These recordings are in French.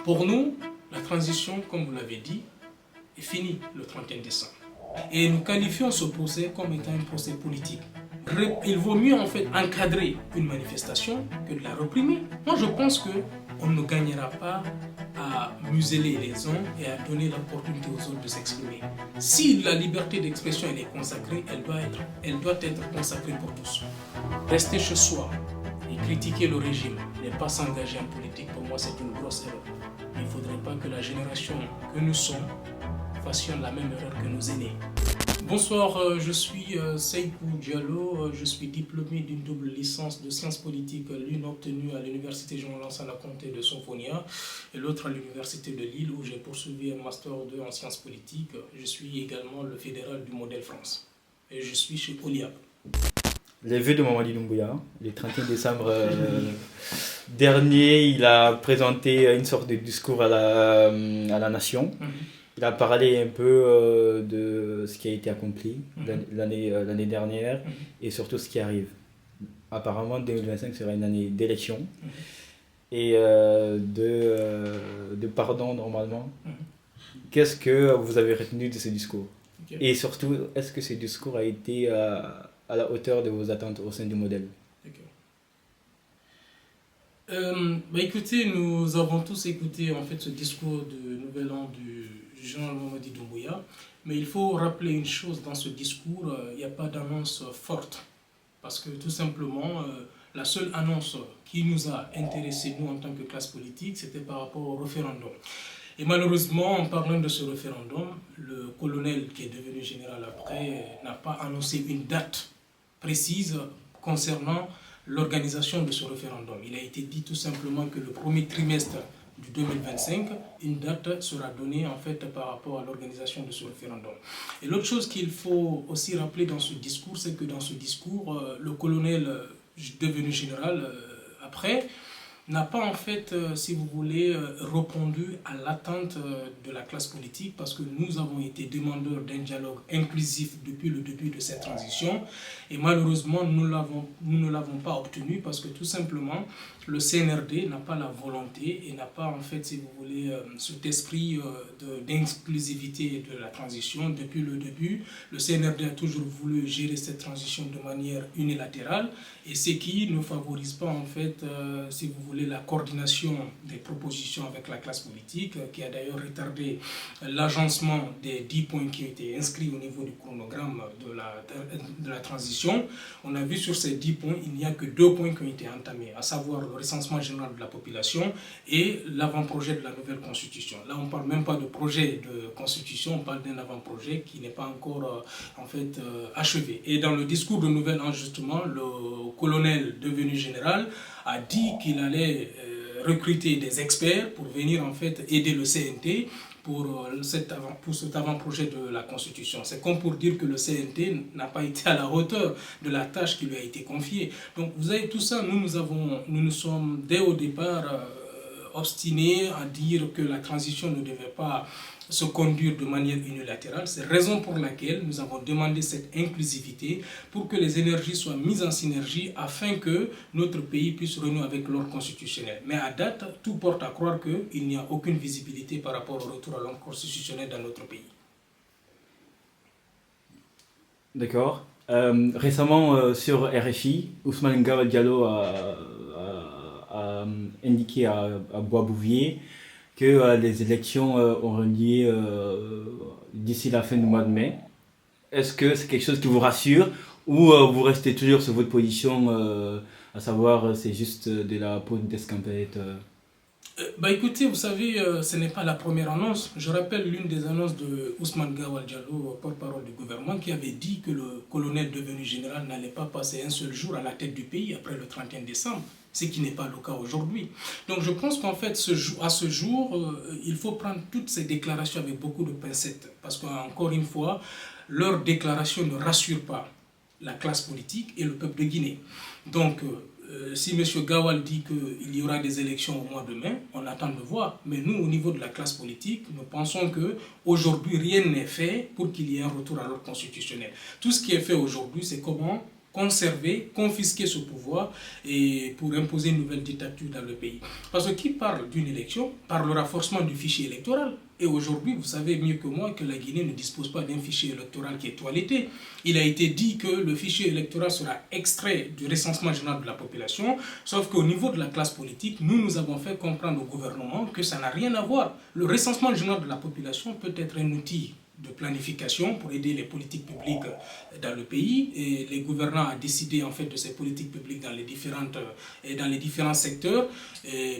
Pour nous, la transition, comme vous l'avez dit, est finie le 31 décembre. Et nous qualifions ce procès comme étant un procès politique. Il vaut mieux en fait encadrer une manifestation que de la réprimer. Moi je pense qu'on ne gagnera pas à museler les uns et à donner l'opportunité aux autres de s'exprimer. Si la liberté d'expression elle est consacrée, elle doit être consacrée pour tous. Rester chez soi et critiquer le régime, n'est pas s'engager en politique, pour moi c'est une grosse erreur. Il ne faudrait pas que la génération que nous sommes fassions la même erreur que nos aînés. Bonsoir, je suis Seïkou Diallo, je suis diplômé d'une double licence de sciences politiques, l'une obtenue à l'université Jean-Lansana Conté de Sofonia et l'autre à l'université de Lille où j'ai poursuivi un master 2 en sciences politiques. Je suis également le fédéral du modèle France et je suis chez OLIAP. Les vœux de Mamadi Doumbouya, le 31 décembre dernier, il a présenté une sorte de discours à la nation. Il a parlé un peu de ce qui a été accompli l'année dernière et surtout ce qui arrive. Apparemment, 2025 sera une année d'élection et de pardon normalement. Qu'est-ce que vous avez retenu de ce discours? Et surtout, est-ce que ce discours a été à la hauteur de vos attentes au sein du modèle? Écoutez, nous avons tous écouté en fait ce discours de Nouvel An du Jean Mamadi Doumbouya, mais il faut rappeler une chose dans ce discours, il n'y a pas d'annonce forte, parce que tout simplement, la seule annonce qui nous a intéressés, nous en tant que classe politique, c'était par rapport au référendum. Et malheureusement, en parlant de ce référendum, le colonel qui est devenu général après n'a pas annoncé une date précise concernant l'organisation de ce référendum. Il a été dit tout simplement que le premier trimestre du 2025, une date sera donnée en fait par rapport à l'organisation de ce référendum. Et l'autre chose qu'il faut aussi rappeler dans ce discours, c'est que dans ce discours, le colonel devenu général après n'a pas en fait, si vous voulez, répondu à l'attente de la classe politique parce que nous avons été demandeurs d'un dialogue inclusif depuis le début de cette transition et malheureusement nous ne l'avons pas obtenu parce que tout simplement le CNRD n'a pas la volonté et n'a pas en fait, si vous voulez, cet esprit d'inclusivité de la transition. Depuis le début, le CNRD a toujours voulu gérer cette transition de manière unilatérale et ce qui ne favorise pas en fait, si vous voulez, la coordination des propositions avec la classe politique, qui a d'ailleurs retardé l'agencement des 10 points qui ont été inscrits au niveau du chronogramme de la transition. On a vu sur ces 10 points, il n'y a que 2 points qui ont été entamés, à savoir le recensement général de la population et l'avant-projet de la nouvelle constitution. Là, on ne parle même pas de projet de constitution, on parle d'un avant-projet qui n'est pas encore en fait achevé. Et dans le discours de Nouvel An, justement, le colonel devenu général a dit qu'il allait recruter des experts pour venir en fait aider le CNT pour cet avant-projet de la Constitution. C'est comme pour dire que le CNT n'a pas été à la hauteur de la tâche qui lui a été confiée. Donc vous avez tout ça, nous nous sommes dès au départ obstinés à dire que la transition ne devait pas se conduire de manière unilatérale. C'est la raison pour laquelle nous avons demandé cette inclusivité pour que les énergies soient mises en synergie afin que notre pays puisse renouer avec l'ordre constitutionnel. Mais à date, tout porte à croire qu'il n'y a aucune visibilité par rapport au retour à l'ordre constitutionnel dans notre pays. D'accord. Récemment, sur RFI, Ousmane Gawal Diallo a indiqué à Bois-Bouvier que les élections auront lieu d'ici la fin du mois de mai. Est-ce que c'est quelque chose qui vous rassure ou vous restez toujours sur votre position, à savoir c'est juste de la peau d'escampette? Écoutez, vous savez, ce n'est pas la première annonce. Je rappelle l'une des annonces de Ousmane Gawal Diallo, porte-parole du gouvernement, qui avait dit que le colonel devenu général n'allait pas passer un seul jour à la tête du pays après le 31 décembre, ce qui n'est pas le cas aujourd'hui. Donc je pense qu'en fait, à ce jour, il faut prendre toutes ces déclarations avec beaucoup de pincettes, parce qu'encore une fois, leurs déclarations ne rassurent pas la classe politique et le peuple de Guinée. Donc, si M. Gawal dit qu'il y aura des élections au mois de mai, on attend de voir. Mais nous, au niveau de la classe politique, nous pensons qu'aujourd'hui, rien n'est fait pour qu'il y ait un retour à l'ordre constitutionnel. Tout ce qui est fait aujourd'hui, c'est comment conserver, confisquer ce pouvoir et pour imposer une nouvelle dictature dans le pays. Parce que qui parle d'une élection parle du renforcement du fichier électoral. Et aujourd'hui, vous savez mieux que moi que la Guinée ne dispose pas d'un fichier électoral qui est toiletté. Il a été dit que le fichier électoral sera extrait du recensement général de la population, sauf qu'au niveau de la classe politique, nous avons fait comprendre au gouvernement que ça n'a rien à voir. Le recensement général de la population peut être un outil de planification pour aider les politiques publiques dans le pays, et les gouvernants ont décidé en fait de ces politiques publiques dans les différents secteurs,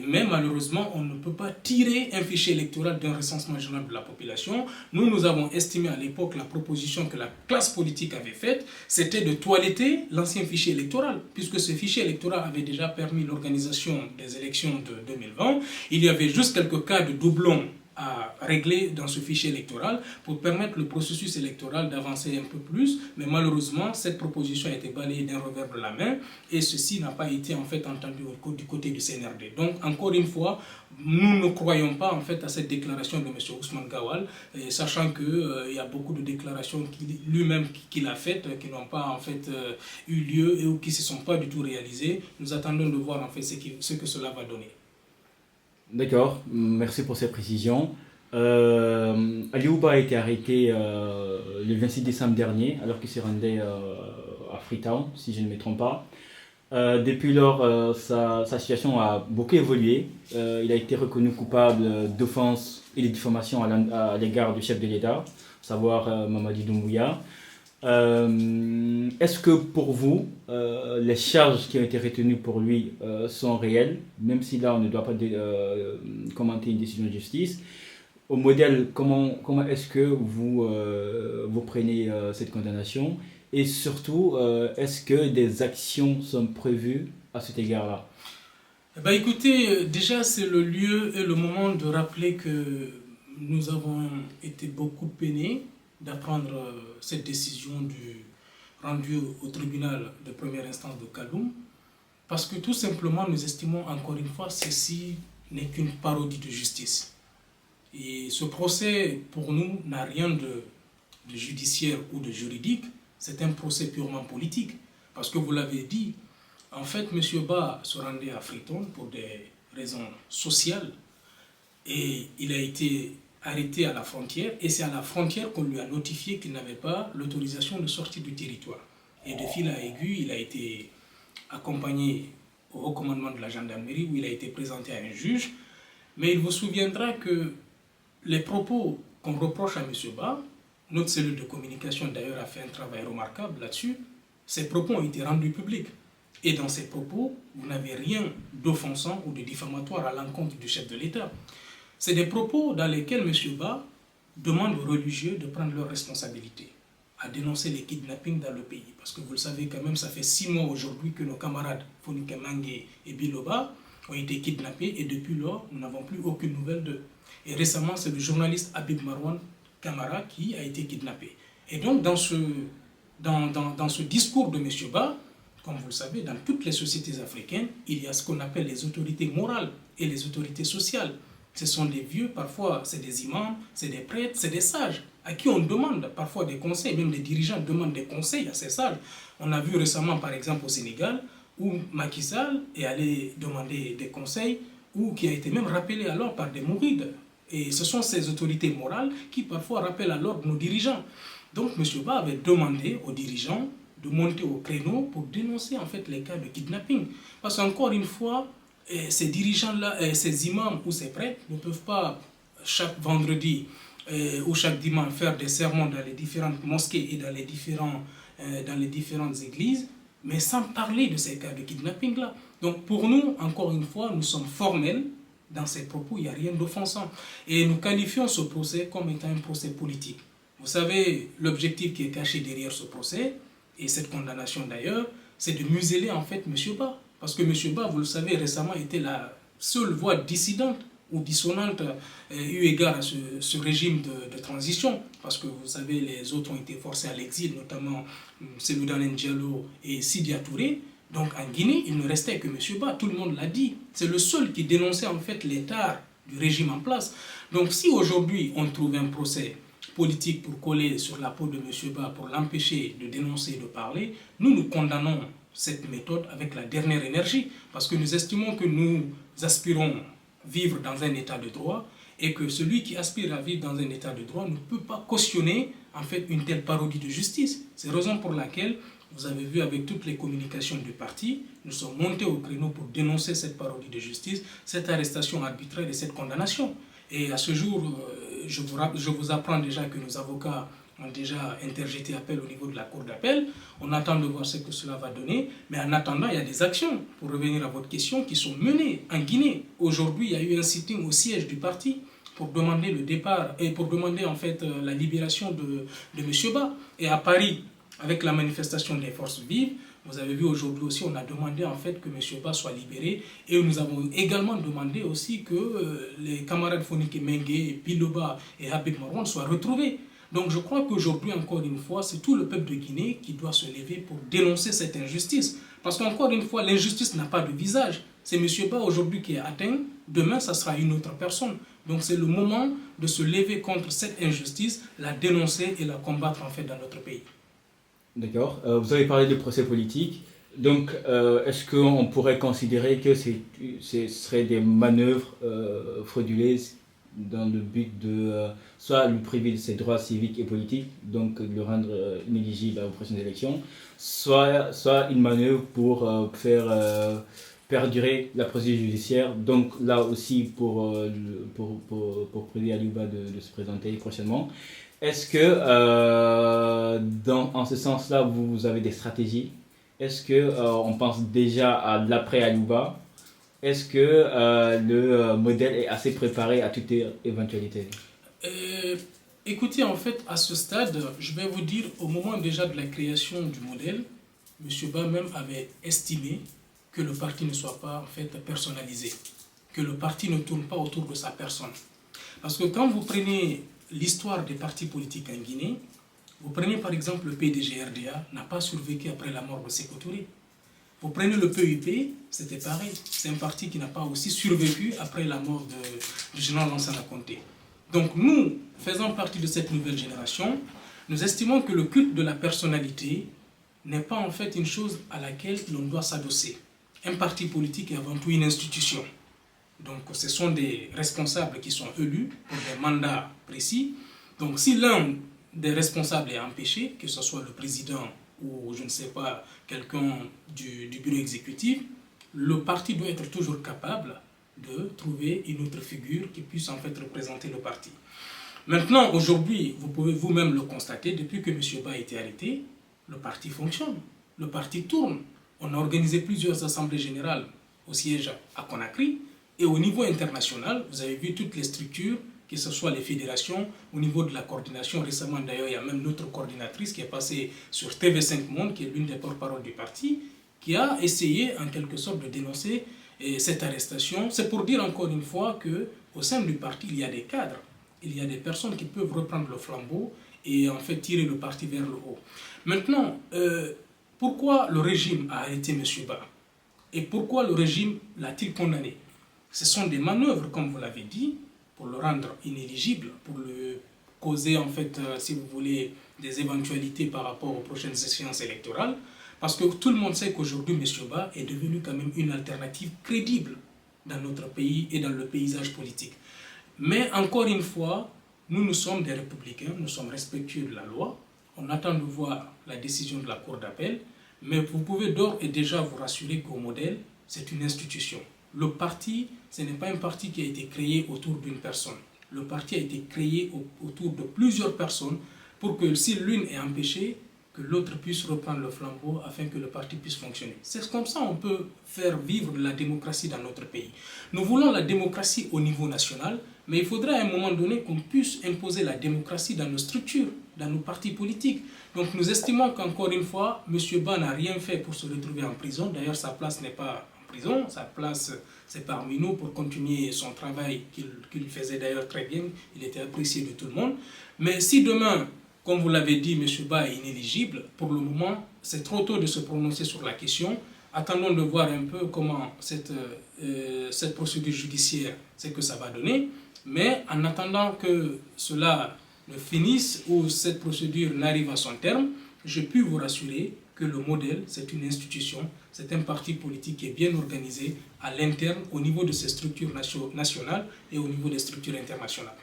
mais malheureusement on ne peut pas tirer un fichier électoral d'un recensement général de la population. Nous avons estimé à l'époque la proposition que la classe politique avait faite, c'était de toiletter l'ancien fichier électoral, puisque ce fichier électoral avait déjà permis l'organisation des élections de 2020. Il y avait juste quelques cas de doublons à régler dans ce fichier électoral pour permettre le processus électoral d'avancer un peu plus, mais malheureusement cette proposition a été balayée d'un revers de la main et ceci n'a pas été en fait entendu du côté du CNRD. Donc encore une fois, nous ne croyons pas en fait à cette déclaration de M. Ousmane Gawal, sachant qu'il y a beaucoup de déclarations lui-même qu'il a faites qui n'ont pas en fait eu lieu et ou qui ne se sont pas du tout réalisées. Nous attendons de voir en fait ce que cela va donner. D'accord, merci pour ces précisions. Aliouba a été arrêté le 26 décembre dernier, alors qu'il s'est rendu à Freetown, si je ne me trompe pas. Depuis lors, sa situation a beaucoup évolué. Il a été reconnu coupable d'offense et de diffamation à l'égard du chef de l'État, à savoir Mamadi Doumbouya. Est-ce que pour vous, les charges qui ont été retenues pour lui sont réelles, même si là on ne doit pas commenter une décision de justice? Au modèle, comment est-ce que vous prenez cette condamnation? Et surtout, est-ce que des actions sont prévues à cet égard-là? Écoutez, déjà c'est le lieu et le moment de rappeler que nous avons été beaucoup peinés d'apprendre cette décision rendue au tribunal de première instance de Kaloum, parce que tout simplement nous estimons encore une fois ceci n'est qu'une parodie de justice. Et ce procès pour nous n'a rien de judiciaire ou de juridique, c'est un procès purement politique. Parce que vous l'avez dit, en fait M. Ba se rendait à Freetown pour des raisons sociales et il a été arrêté à la frontière, et c'est à la frontière qu'on lui a notifié qu'il n'avait pas l'autorisation de sortie du territoire. Et de fil à aiguille, il a été accompagné au haut commandement de la gendarmerie où il a été présenté à un juge. Mais il vous souviendra que les propos qu'on reproche à M. Ba, notre cellule de communication d'ailleurs a fait un travail remarquable là-dessus, ces propos ont été rendus publics. Et dans ces propos, vous n'avez rien d'offensant ou de diffamatoire à l'encontre du chef de l'État. C'est des propos dans lesquels M. Ba demande aux religieux de prendre leurs responsabilités, à dénoncer les kidnappings dans le pays. Parce que vous le savez quand même, ça fait 6 mois aujourd'hui que nos camarades Fonike Mange et Biloba ont été kidnappés et depuis lors, nous n'avons plus aucune nouvelle d'eux. Et récemment, c'est le journaliste Habib Marwan Kamara qui a été kidnappé. Et donc, dans ce discours de M. Ba, comme vous le savez, dans toutes les sociétés africaines, il y a ce qu'on appelle les autorités morales et les autorités sociales. Ce sont des vieux, parfois c'est des imams, c'est des prêtres, c'est des sages, à qui on demande parfois des conseils, même les dirigeants demandent des conseils à ces sages. On a vu récemment par exemple au Sénégal, où Macky Sall est allé demander des conseils, ou qui a été même rappelé à l'ordre par des mourides. Et ce sont ces autorités morales qui parfois rappellent à l'ordre nos dirigeants. Donc M. Ba avait demandé aux dirigeants de monter au créneau pour dénoncer en fait les cas de kidnapping. Parce qu'encore une fois, ces dirigeants-là, ces imams ou ces prêtres ne peuvent pas chaque vendredi ou chaque dimanche faire des sermons dans les différentes mosquées et dans les différentes églises, mais sans parler de ces cas de kidnapping-là. Donc pour nous, encore une fois, nous sommes formels. Dans ces propos, il n'y a rien d'offensant. Et nous qualifions ce procès comme étant un procès politique. Vous savez, l'objectif qui est caché derrière ce procès, et cette condamnation d'ailleurs, c'est de museler en fait M. Ba. Parce que M. Ba, vous le savez, récemment était la seule voix dissidente ou dissonante eu égard à ce régime de transition. Parce que vous savez, les autres ont été forcés à l'exil, notamment Seloudan Diallo et Sidia Touré. Donc en Guinée, il ne restait que M. Ba, tout le monde l'a dit. C'est le seul qui dénonçait en fait l'état du régime en place. Donc si aujourd'hui on trouve un procès politique pour coller sur la peau de M. Ba, pour l'empêcher de dénoncer et de parler, nous condamnons cette méthode avec la dernière énergie, parce que nous estimons que nous aspirons vivre dans un état de droit, et que celui qui aspire à vivre dans un état de droit ne peut pas cautionner en fait une telle parodie de justice. C'est la raison pour laquelle, vous avez vu avec toutes les communications du parti, nous sommes montés au créneau pour dénoncer cette parodie de justice, cette arrestation arbitraire et cette condamnation. Et à ce jour, je vous apprends déjà que nos avocats ont déjà interjeté appel au niveau de la cour d'appel. On attend de voir ce que cela va donner. Mais en attendant, il y a des actions, pour revenir à votre question, qui sont menées en Guinée. Aujourd'hui, il y a eu un sitting au siège du parti pour demander le départ et pour demander en fait la libération de M. Ba. Et à Paris, avec la manifestation des forces vives, vous avez vu aujourd'hui aussi, on a demandé en fait que M. Ba soit libéré, et nous avons également demandé aussi que les camarades Fonike Mengue, Biloba et Habib Marwan soient retrouvés. Donc je crois qu'aujourd'hui, encore une fois, c'est tout le peuple de Guinée qui doit se lever pour dénoncer cette injustice. Parce qu'encore une fois, l'injustice n'a pas de visage. C'est M. Ba aujourd'hui qui est atteint, demain ça sera une autre personne. Donc c'est le moment de se lever contre cette injustice, la dénoncer et la combattre en fait dans notre pays. D'accord. Vous avez parlé de procès politique. Donc, est-ce qu'on pourrait considérer que ce seraient des manœuvres frauduleuses dans le but de soit lui priver de ses droits civiques et politiques, donc de le rendre inéligible aux prochaines élections, soit une manœuvre pour faire perdurer la procédure judiciaire, donc là aussi pour priver Aliouba de se présenter prochainement. Est-ce que, en ce sens-là, vous avez des stratégies? Est-ce qu'on pense déjà à l'après-Aliouba? Est-ce que le modèle est assez préparé à toute éventualité? Écoutez, en fait, à ce stade, je vais vous dire, au moment déjà de la création du modèle, M. Ba même avait estimé que le parti ne soit pas en fait personnalisé, que le parti ne tourne pas autour de sa personne. Parce que quand vous prenez l'histoire des partis politiques en Guinée, vous prenez par exemple le PDG-RDA, n'a pas survécu après la mort de Sékou Touré. Vous prenez le PUP, c'était pareil. C'est un parti qui n'a pas aussi survécu après la mort du général Lansana Conté. Donc nous, faisant partie de cette nouvelle génération, nous estimons que le culte de la personnalité n'est pas en fait une chose à laquelle l'on doit s'adosser. Un parti politique est avant tout une institution. Donc ce sont des responsables qui sont élus pour des mandats précis. Donc si l'un des responsables est empêché, que ce soit le président ou je ne sais pas, quelqu'un du bureau exécutif, le parti doit être toujours capable de trouver une autre figure qui puisse en fait représenter le parti. Maintenant, aujourd'hui, vous pouvez vous-même le constater, depuis que M. Ba a été arrêté, le parti fonctionne, le parti tourne. On a organisé plusieurs assemblées générales au siège à Conakry, et au niveau international, vous avez vu toutes les structures, que ce soit les fédérations, au niveau de la coordination. Récemment, d'ailleurs, il y a même notre coordinatrice qui est passée sur TV5 Monde, qui est l'une des porte-paroles du parti, qui a essayé en quelque sorte de dénoncer cette arrestation. C'est pour dire encore une fois qu'au sein du parti, il y a des cadres, il y a des personnes qui peuvent reprendre le flambeau et en fait tirer le parti vers le haut. Maintenant, pourquoi le régime a arrêté M. Ba? Et pourquoi le régime l'a-t-il condamné? Ce sont des manœuvres, comme vous l'avez dit, pour le rendre inéligible, pour le causer, en fait, si vous voulez, des éventualités par rapport aux prochaines échéances électorales. Parce que tout le monde sait qu'aujourd'hui, M. Ba est devenu quand même une alternative crédible dans notre pays et dans le paysage politique. Mais encore une fois, nous sommes des républicains, nous sommes respectueux de la loi. On attend de voir la décision de la Cour d'appel. Mais vous pouvez d'ores et déjà vous rassurer qu'au modèle, c'est une institution. Le parti, ce n'est pas un parti qui a été créé autour d'une personne. Le parti a été créé autour de plusieurs personnes pour que si l'une est empêchée, que l'autre puisse reprendre le flambeau afin que le parti puisse fonctionner. C'est comme ça qu'on peut faire vivre la démocratie dans notre pays. Nous voulons la démocratie au niveau national, mais il faudra à un moment donné qu'on puisse imposer la démocratie dans nos structures, dans nos partis politiques. Donc nous estimons qu'encore une fois, M. Ba n'a rien fait pour se retrouver en prison. D'ailleurs, sa place n'est pas prison, sa place c'est parmi nous pour continuer son travail qu'il faisait d'ailleurs très bien, il était apprécié de tout le monde. Mais si demain, comme vous l'avez dit, M. Ba est inéligible, pour le moment c'est trop tôt de se prononcer sur la question. Attendons de voir un peu comment cette procédure judiciaire, c'est que ça va donner. Mais en attendant que cela ne finisse ou cette procédure n'arrive à son terme, je puis vous rassurer que le modèle, c'est une institution, c'est un parti politique qui est bien organisé à l'interne, au niveau de ses structures nationales et au niveau des structures internationales.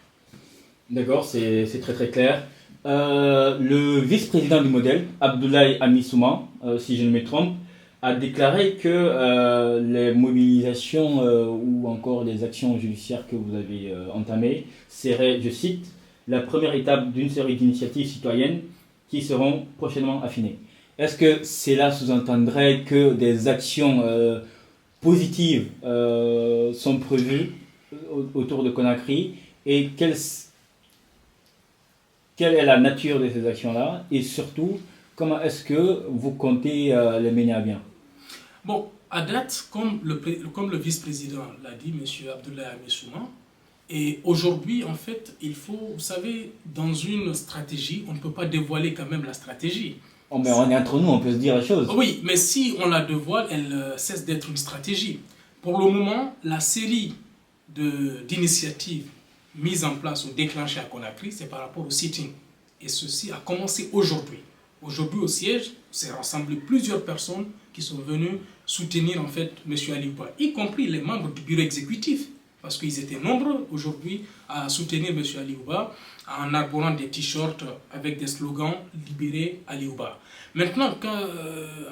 D'accord, c'est très très clair. Le vice-président du modèle, Abdoulaye Amissouma, si je ne me trompe, a déclaré que les mobilisations ou encore les actions judiciaires que vous avez entamées seraient, je cite, la première étape d'une série d'initiatives citoyennes qui seront prochainement affinées. Est-ce que cela sous-entendrait que des actions positives sont prévues autour de Conakry et quelle est la nature de ces actions-là et surtout, comment est-ce que vous comptez les mener à bien? Bon, à date, comme le vice-président l'a dit, M. Abdoulaye Amissouma, et aujourd'hui, en fait, il faut, vous savez, dans une stratégie, on ne peut pas dévoiler quand même la stratégie. Oh, mais on est entre nous, on peut se dire la chose. Oui, mais si on la dévoile, elle cesse d'être une stratégie. Pour le moment, la série d'initiatives mises en place ou déclenchées à Conakry, c'est par rapport au sitting. Et ceci a commencé aujourd'hui. Aujourd'hui, au siège, s'est rassemblé plusieurs personnes qui sont venues soutenir en fait M. Aliouba, y compris les membres du bureau exécutif, parce qu'ils étaient nombreux aujourd'hui à soutenir M. Aliouba en arborant des t-shirts avec des slogans « Libérez Aliouba ». Maintenant,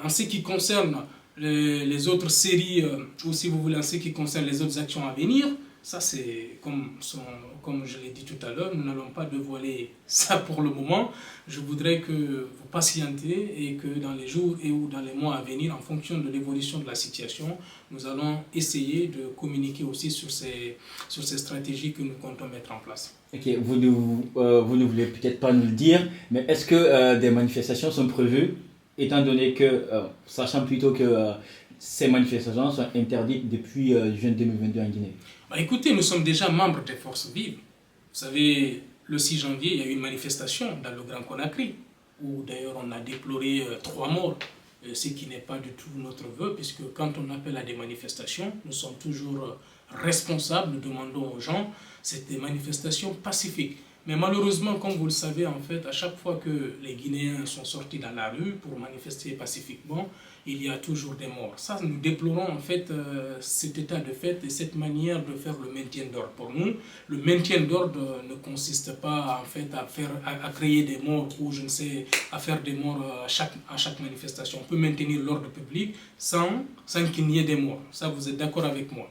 en ce qui concerne les autres séries, ou si vous voulez, en ce qui concerne les autres actions à venir, ça c'est comme je l'ai dit tout à l'heure, nous n'allons pas dévoiler ça pour le moment. Je voudrais que vous patientez et que dans les jours et ou dans les mois à venir, en fonction de l'évolution de la situation, nous allons essayer de communiquer aussi sur ces stratégies que nous comptons mettre en place. Ok, vous ne voulez peut-être pas nous le dire, mais est-ce que des manifestations sont prévues, étant donné que, sachant plutôt que ces manifestations sont interdites depuis juin 2022 en Guinée? Écoutez, nous sommes déjà membres des forces vives. Vous savez, le 6 janvier, il y a eu une manifestation dans le Grand Conakry, où d'ailleurs on a déploré 3 morts, ce qui n'est pas du tout notre vœu, puisque quand on appelle à des manifestations, nous sommes toujours responsables, nous demandons aux gens, c'est des manifestations pacifiques. Mais malheureusement, comme vous le savez, en fait, à chaque fois que les Guinéens sont sortis dans la rue pour manifester pacifiquement, il y a toujours des morts. Ça, nous déplorons en fait cet état de fait et cette manière de faire le maintien d'ordre. Pour nous, le maintien d'ordre ne consiste pas en fait à créer des morts ou je ne sais, à faire des morts à chaque manifestation. On peut maintenir l'ordre public sans qu'il n'y ait des morts. Ça, vous êtes d'accord avec moi.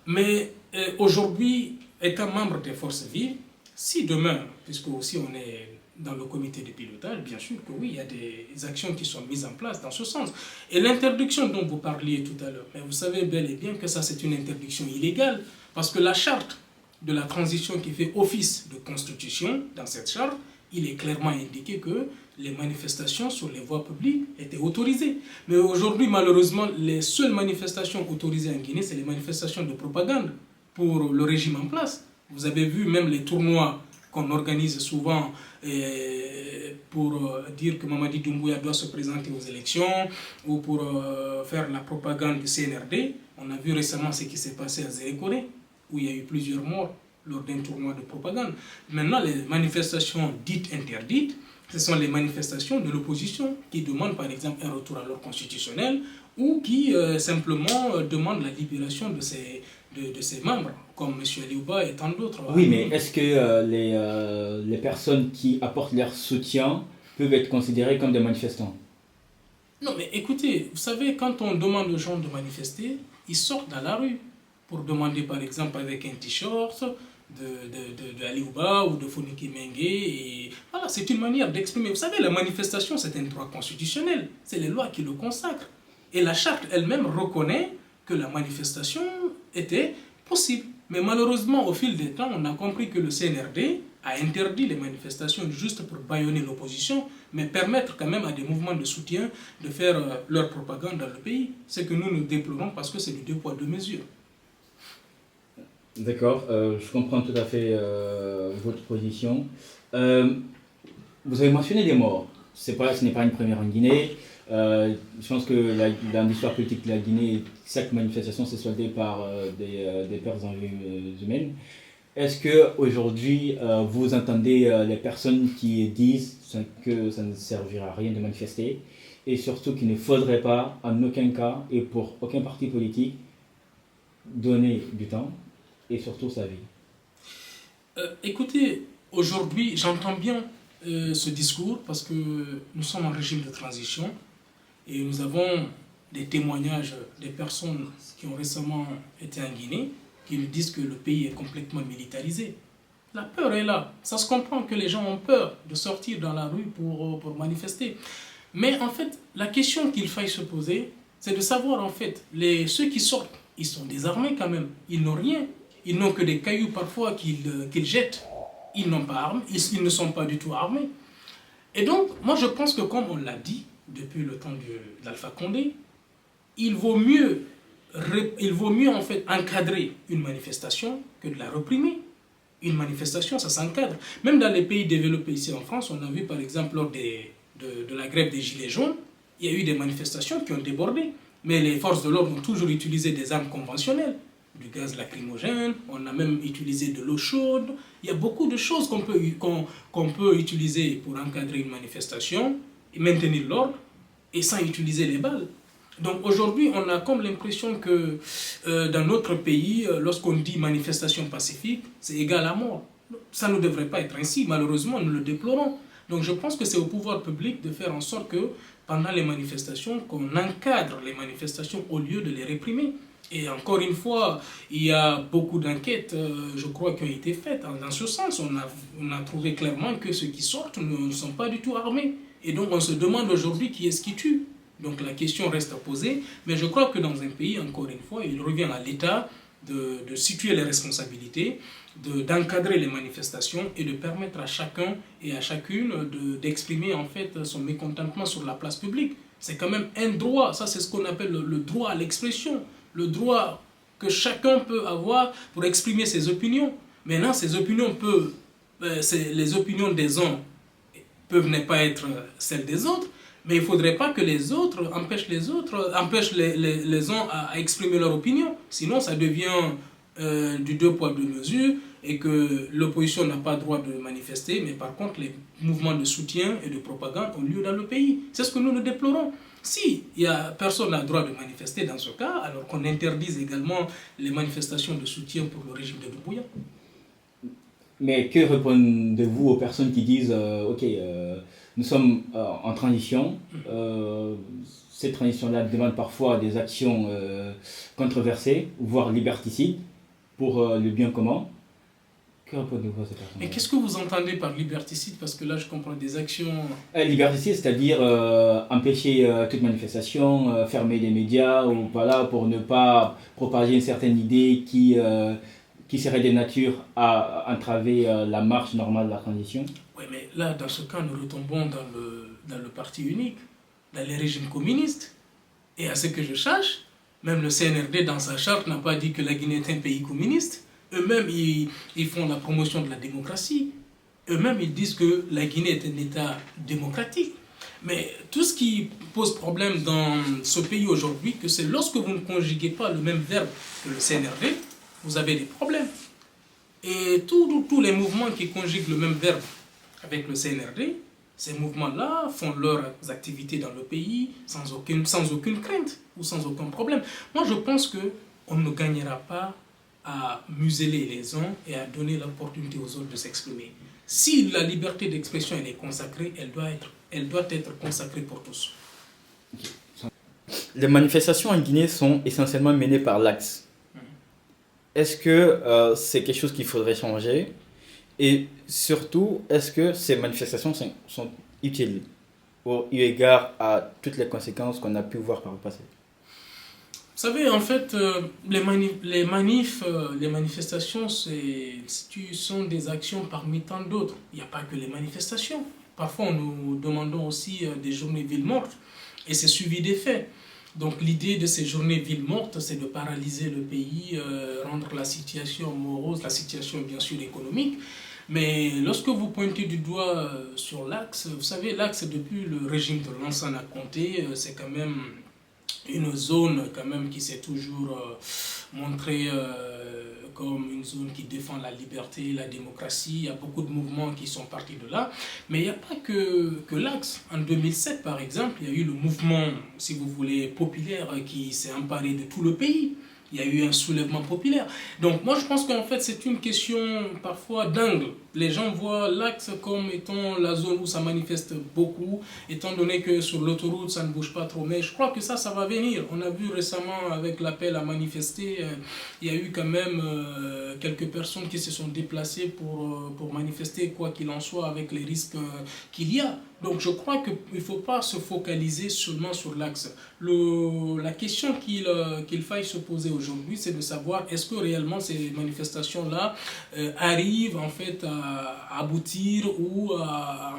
Mais aujourd'hui, étant membre des forces vives, si demain, puisque aussi on est dans le comité de pilotage, bien sûr que oui, il y a des actions qui sont mises en place dans ce sens. Et l'interdiction dont vous parliez tout à l'heure, mais vous savez bel et bien que ça c'est une interdiction illégale, parce que la charte de la transition qui fait office de constitution, dans cette charte, il est clairement indiqué que les manifestations sur les voies publiques étaient autorisées. Mais aujourd'hui, malheureusement, les seules manifestations autorisées en Guinée, c'est les manifestations de propagande pour le régime en place. Vous avez vu même les tournois qu'on organise souvent pour dire que Mamadi Doumbouya doit se présenter aux élections ou pour faire la propagande du CNRD. On a vu récemment ce qui s'est passé à Zérékoré, où il y a eu plusieurs morts lors d'un tournoi de propagande. Maintenant, les manifestations dites interdites, ce sont les manifestations de l'opposition qui demandent par exemple un retour à l'ordre constitutionnel ou qui simplement demandent la libération de ses membres, comme M. Aliouba et tant d'autres. Oui, mais est-ce que les personnes qui apportent leur soutien peuvent être considérées comme des manifestants? Non, mais écoutez, vous savez, quand on demande aux gens de manifester, ils sortent dans la rue pour demander, par exemple, avec un t-shirt de Aliouba ou de Foniki Mengue. Et voilà, c'est une manière d'exprimer. Vous savez, la manifestation, c'est un droit constitutionnel. C'est les lois qui le consacrent. Et la charte elle-même reconnaît que la manifestation était possible. Mais malheureusement, au fil des temps, on a compris que le CNRD a interdit les manifestations juste pour bâillonner l'opposition, mais permettre quand même à des mouvements de soutien de faire leur propagande dans le pays. C'est que nous déplorons parce que c'est du 2 poids 2 mesures. D'accord, je comprends tout à fait votre position. Vous avez mentionné des morts. Ce n'est pas une première en Guinée. Je pense que dans l'histoire politique de la Guinée, chaque manifestation s'est soldée par des pertes en vies humaines. Est-ce que aujourd'hui vous entendez les personnes qui disent que ça ne servira à rien de manifester et surtout qu'il ne faudrait pas en aucun cas et pour aucun parti politique donner du temps et surtout sa vie? Écoutez, aujourd'hui, j'entends bien ce discours parce que nous sommes en régime de transition et nous avons des témoignages des personnes qui ont récemment été en Guinée qui nous disent que le pays est complètement militarisé. La peur est là. Ça se comprend que les gens ont peur de sortir dans la rue pour manifester. Mais en fait, la question qu'il faille se poser, c'est de savoir en fait, ceux qui sortent, ils sont désarmés quand même. Ils n'ont rien. Ils n'ont que des cailloux parfois qu'ils jettent. Ils n'ont pas armés. Ils ne sont pas du tout armés. Et donc, moi je pense que comme on l'a dit depuis le temps d'Alpha Condé, il vaut mieux en fait encadrer une manifestation que de la réprimer. Une manifestation, ça s'encadre. Même dans les pays développés ici en France, on a vu par exemple lors de la grève des Gilets jaunes, il y a eu des manifestations qui ont débordé. Mais les forces de l'ordre ont toujours utilisé des armes conventionnelles, du gaz lacrymogène, on a même utilisé de l'eau chaude. Il y a beaucoup de choses qu'on peut utiliser pour encadrer une manifestation et maintenir l'ordre et sans utiliser les balles. Donc aujourd'hui, on a comme l'impression que dans notre pays, lorsqu'on dit manifestation pacifique, c'est égal à mort. Ça ne devrait pas être ainsi, malheureusement, nous le déplorons. Donc je pense que c'est au pouvoir public de faire en sorte que pendant les manifestations, qu'on encadre les manifestations au lieu de les réprimer. Et encore une fois, il y a beaucoup d'enquêtes, je crois, qui ont été faites. Dans ce sens, on a trouvé clairement que ceux qui sortent ne sont pas du tout armés. Et donc on se demande aujourd'hui qui est-ce qui tue. Donc la question reste à poser, mais je crois que dans un pays, encore une fois, il revient à l'État de situer les responsabilités, d'encadrer les manifestations et de permettre à chacun et à chacune d'exprimer en fait son mécontentement sur la place publique. C'est quand même un droit, ça c'est ce qu'on appelle le droit à l'expression, le droit que chacun peut avoir pour exprimer ses opinions. Maintenant, ces opinions les opinions des uns peuvent ne pas être celles des autres, mais il ne faudrait pas que les autres empêchent les uns à exprimer leur opinion. Sinon, ça devient du deux poids, deux mesures et que l'opposition n'a pas le droit de manifester, mais par contre, les mouvements de soutien et de propagande ont lieu dans le pays. C'est ce que nous déplorons. Si personne n'a le droit de manifester dans ce cas, alors qu'on interdise également les manifestations de soutien pour le régime de Doumbouya. Mais que répondez-vous aux personnes qui disent ok, nous sommes en transition, cette transition-là demande parfois des actions controversées, voire liberticides, pour le bien commun. Que répondez-vous à ces personnes? Mais qu'est-ce que vous entendez par liberticide? Parce que là, je comprends des actions... Liberticide, c'est-à-dire empêcher toute manifestation, fermer les médias, ou voilà, pour ne pas propager une certaine idée qui serait de nature à entraver la marche normale de la transition. Oui, mais là, dans ce cas, nous retombons dans le parti unique, dans les régimes communistes. Et à ce que je sache, même le CNRD, dans sa charte, n'a pas dit que la Guinée est un pays communiste. Eux-mêmes, ils font la promotion de la démocratie. Eux-mêmes, ils disent que la Guinée est un État démocratique. Mais tout ce qui pose problème dans ce pays aujourd'hui, c'est lorsque vous ne conjuguez pas le même verbe que le CNRD, vous avez des problèmes. Et tous les mouvements qui conjuguent le même verbe avec le CNRD, ces mouvements-là font leurs activités dans le pays sans aucune crainte ou sans aucun problème. Moi, je pense qu'on ne gagnera pas à museler les uns et à donner l'opportunité aux autres de s'exprimer. Si la liberté d'expression est consacrée, elle doit être consacrée pour tous. Les manifestations en Guinée sont essentiellement menées par l'Axe. Est-ce que c'est quelque chose qu'il faudrait changer? Et surtout, est-ce que ces manifestations sont utiles au eu égard à toutes les conséquences qu'on a pu voir par le passé? Vous savez, en fait, les manifestations sont des actions parmi tant d'autres. Il n'y a pas que les manifestations. Parfois, nous demandons aussi des journées villes mortes et c'est suivi des faits. Donc l'idée de ces journées villes mortes, c'est de paralyser le pays, rendre la situation morose, la situation bien sûr économique. Mais lorsque vous pointez du doigt sur l'Axe, vous savez, l'Axe depuis le régime de Lansana Conté, c'est quand même une zone quand même qui s'est toujours montrée comme une zone qui défend la liberté, la démocratie. Il y a beaucoup de mouvements qui sont partis de là. Mais il n'y a pas que l'Axe. En 2007, par exemple, il y a eu le mouvement, si vous voulez, populaire qui s'est emparé de tout le pays. Il y a eu un soulèvement populaire. Donc moi je pense qu'en fait c'est une question parfois d'angle. Les gens voient l'Axe comme étant la zone où ça manifeste beaucoup, étant donné que sur l'autoroute ça ne bouge pas trop. Mais je crois que ça va venir. On a vu récemment avec l'appel à manifester, il y a eu quand même quelques personnes qui se sont déplacées pour manifester, quoi qu'il en soit, avec les risques qu'il y a. Donc je crois qu'il ne faut pas se focaliser seulement sur l'Axe. La question qu'il faille se poser aujourd'hui, c'est de savoir est-ce que réellement ces manifestations-là arrivent en fait à aboutir ou à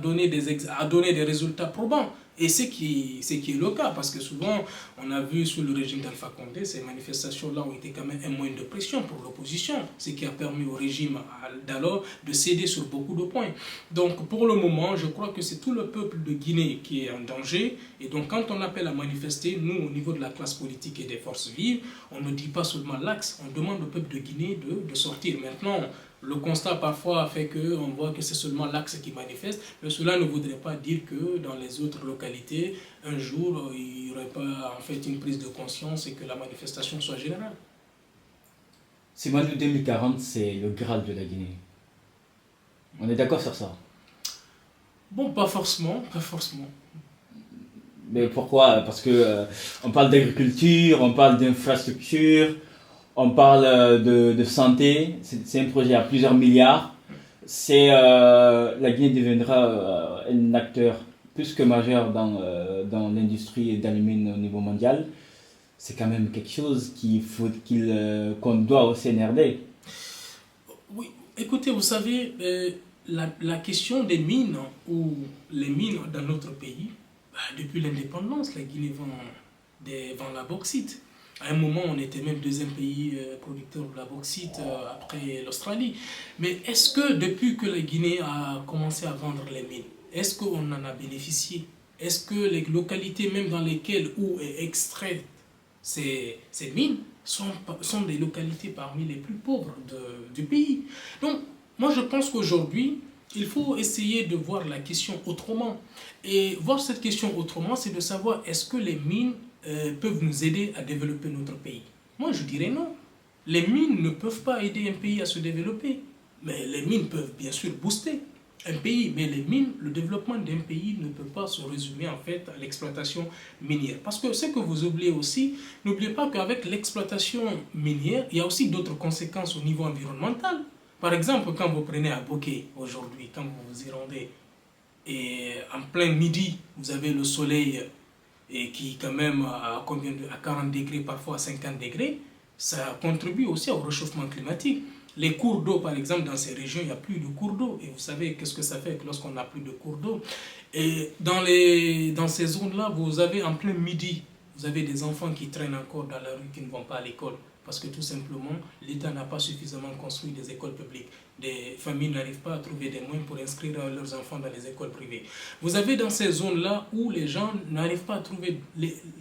donner des résultats probants. Et ce qui est le cas, parce que souvent, on a vu sous le régime d'Alpha Condé, ces manifestations-là ont été quand même un moyen de pression pour l'opposition, ce qui a permis au régime d'alors de céder sur beaucoup de points. Donc pour le moment, je crois que c'est tout le peuple de Guinée qui est en danger. Et donc quand on appelle à manifester, nous, au niveau de la classe politique et des forces vives, on ne dit pas seulement l'Axe, on demande au peuple de Guinée de sortir. Maintenant, le constat parfois fait qu'on voit que c'est seulement l'Axe qui manifeste, mais cela ne voudrait pas dire que dans les autres localités, un jour, il n'y aurait pas en fait une prise de conscience et que la manifestation soit générale. Simanou 2040, c'est le Graal de la Guinée. On est d'accord sur ça? Bon, pas forcément, pas forcément. Mais pourquoi? Parce que on parle d'agriculture, on parle d'infrastructure, on parle de santé. C'est un projet à plusieurs milliards. La Guinée deviendra un acteur plus que majeur dans l'industrie d'alumine au niveau mondial. C'est quand même quelque chose qu'on doit au CNRD. Oui, écoutez, vous savez, la question des mines ou les mines dans notre pays, depuis l'indépendance, la Guinée vend la bauxite. À un moment, on était même deuxième pays producteur de la bauxite après l'Australie. Mais est-ce que depuis que la Guinée a commencé à vendre les mines, est-ce qu'on en a bénéficié? Est-ce que les localités même dans lesquelles où est extrait ces mines sont des localités parmi les plus pauvres du pays? Donc, moi je pense qu'aujourd'hui, il faut essayer de voir la question autrement. Et voir cette question autrement, c'est de savoir est-ce que les mines peuvent nous aider à développer notre pays? Moi, je dirais non. Les mines ne peuvent pas aider un pays à se développer. Mais les mines peuvent bien sûr booster un pays. Mais les mines, le développement d'un pays ne peut pas se résumer en fait à l'exploitation minière. Parce que ce que vous oubliez aussi, n'oubliez pas qu'avec l'exploitation minière, il y a aussi d'autres conséquences au niveau environnemental. Par exemple, quand vous prenez à Bokeh aujourd'hui, quand vous vous y rendez, et en plein midi, vous avez le soleil et qui quand même à 40 degrés, parfois à 50 degrés, ça contribue aussi au réchauffement climatique. Les cours d'eau, par exemple, dans ces régions, il n'y a plus de cours d'eau. Et vous savez qu'est-ce que ça fait lorsqu'on n'a plus de cours d'eau. Et dans ces zones-là, vous avez en plein midi, vous avez des enfants qui traînent encore dans la rue, qui ne vont pas à l'école. Parce que tout simplement, l'État n'a pas suffisamment construit des écoles publiques. Des familles n'arrivent pas à trouver des moyens pour inscrire leurs enfants dans les écoles privées. Vous avez dans ces zones-là où les gens n'arrivent pas à trouver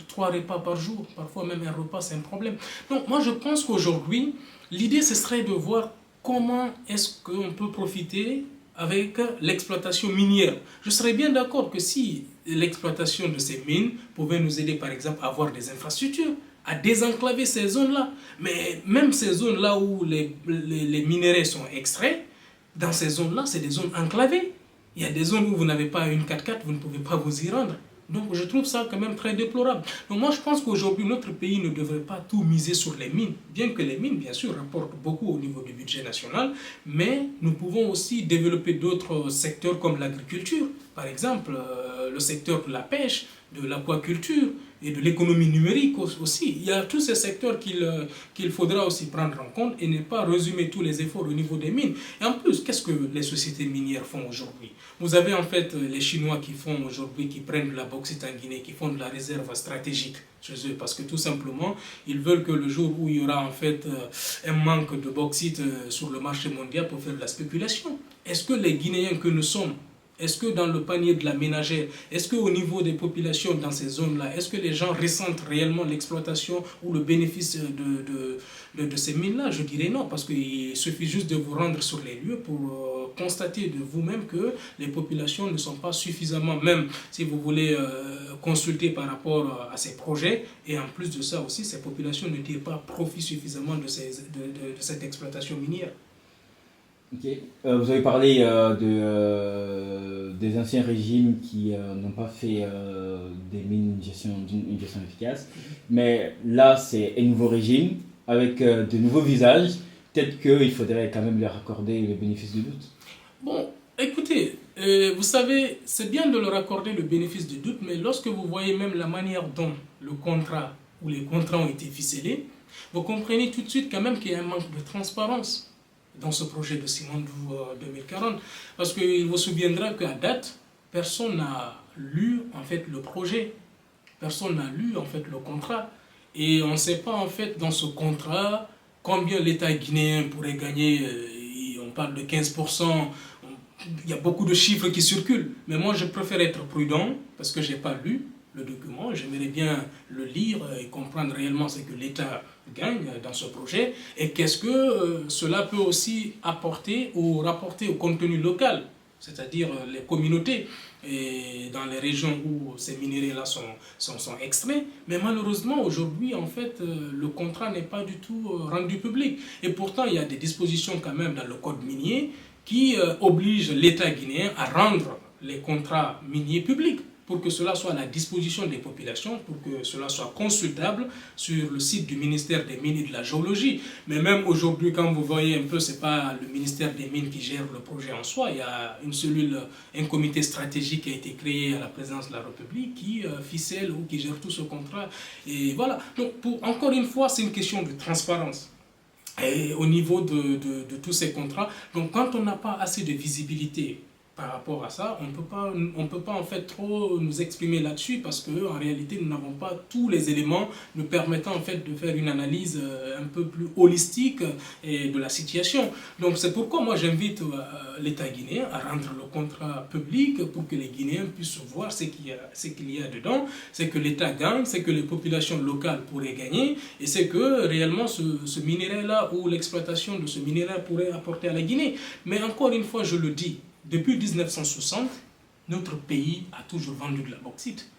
3 repas par jour. Parfois même un repas, c'est un problème. Donc moi, je pense qu'aujourd'hui, l'idée, ce serait de voir comment est-ce qu'on peut profiter avec l'exploitation minière. Je serais bien d'accord que si l'exploitation de ces mines pouvait nous aider, par exemple, à avoir des infrastructures, à désenclaver ces zones-là. Mais même ces zones-là où les minéraux sont extraits, dans ces zones-là, c'est des zones enclavées. Il y a des zones où vous n'avez pas une 4x4, vous ne pouvez pas vous y rendre. Donc je trouve ça quand même très déplorable. Donc moi je pense qu'aujourd'hui notre pays ne devrait pas tout miser sur les mines. Bien que les mines bien sûr rapportent beaucoup au niveau du budget national, mais nous pouvons aussi développer d'autres secteurs comme l'agriculture. Par exemple le secteur de la pêche, de l'aquaculture et de l'économie numérique aussi. Il y a tous ces secteurs qu'il faudra aussi prendre en compte et ne pas résumer tous les efforts au niveau des mines. Et en plus, qu'est-ce que les sociétés minières font aujourd'hui? Vous avez en fait les Chinois qui font aujourd'hui, qui prennent de la bauxite en Guinée, qui font de la réserve stratégique chez eux, parce que tout simplement, ils veulent que le jour où il y aura en fait un manque de bauxite sur le marché mondial pour faire de la spéculation. Est-ce que les Guinéens que nous sommes Est-ce que dans le panier de la ménagère, est-ce qu'au niveau des populations dans ces zones-là, est-ce que les gens ressentent réellement l'exploitation ou le bénéfice de ces mines-là? Je dirais non, parce qu'il suffit juste de vous rendre sur les lieux pour constater de vous-même que les populations ne sont pas suffisamment, même si vous voulez consulter par rapport à ces projets, et en plus de ça aussi, ces populations ne tirent pas profit suffisamment de cette exploitation minière. Ok. Vous avez parlé des anciens régimes qui n'ont pas fait des mines d'une gestion efficace, mais là c'est un nouveau régime avec de nouveaux visages. Peut-être qu'il faudrait quand même leur accorder le bénéfice du doute. Bon, écoutez, vous savez, c'est bien de leur accorder le bénéfice du doute, mais lorsque vous voyez même la manière dont le contrat ou les contrats ont été ficelés, vous comprenez tout de suite quand même qu'il y a un manque de transparence dans ce projet de Simandou 2040. Parce qu'il vous souviendra qu'à date, personne n'a lu en fait le projet, personne n'a lu en fait le contrat. Et on ne sait pas en fait dans ce contrat combien l'État guinéen pourrait gagner. On parle de 15%. Il y a beaucoup de chiffres qui circulent. Mais moi, je préfère être prudent parce que je n'ai pas lu le document. J'aimerais bien le lire et comprendre réellement ce que l'État gagne dans ce projet et qu'est-ce que cela peut aussi apporter ou rapporter au contenu local, c'est-à-dire les communautés et dans les régions où ces minéraux-là sont extraits. Mais malheureusement, aujourd'hui, en fait, le contrat n'est pas du tout rendu public. Et pourtant, il y a des dispositions quand même dans le code minier qui obligent l'État guinéen à rendre les contrats miniers publics pour que cela soit à la disposition des populations, pour que cela soit consultable sur le site du ministère des Mines et de la Géologie. Mais même aujourd'hui, quand vous voyez un peu, ce n'est pas le ministère des Mines qui gère le projet en soi. Il y a une cellule, un comité stratégique qui a été créé à la présidence de la République qui ficelle ou qui gère tout ce contrat. Et voilà. Donc, encore une fois, c'est une question de transparence. Et au niveau de tous ces contrats. Donc, quand on n'a pas assez de visibilité par rapport à ça, on peut pas en fait trop nous exprimer là-dessus parce qu'en réalité, nous n'avons pas tous les éléments nous permettant en fait de faire une analyse un peu plus holistique de la situation. Donc c'est pourquoi moi j'invite l'État guinéen à rendre le contrat public pour que les Guinéens puissent voir ce qu'il y a dedans, c'est que l'État gagne, c'est que les populations locales pourraient gagner et c'est que réellement ce minerai-là ou l'exploitation de ce minerai pourrait apporter à la Guinée. Mais encore une fois, je le dis, depuis 1960, notre pays a toujours vendu de la bauxite.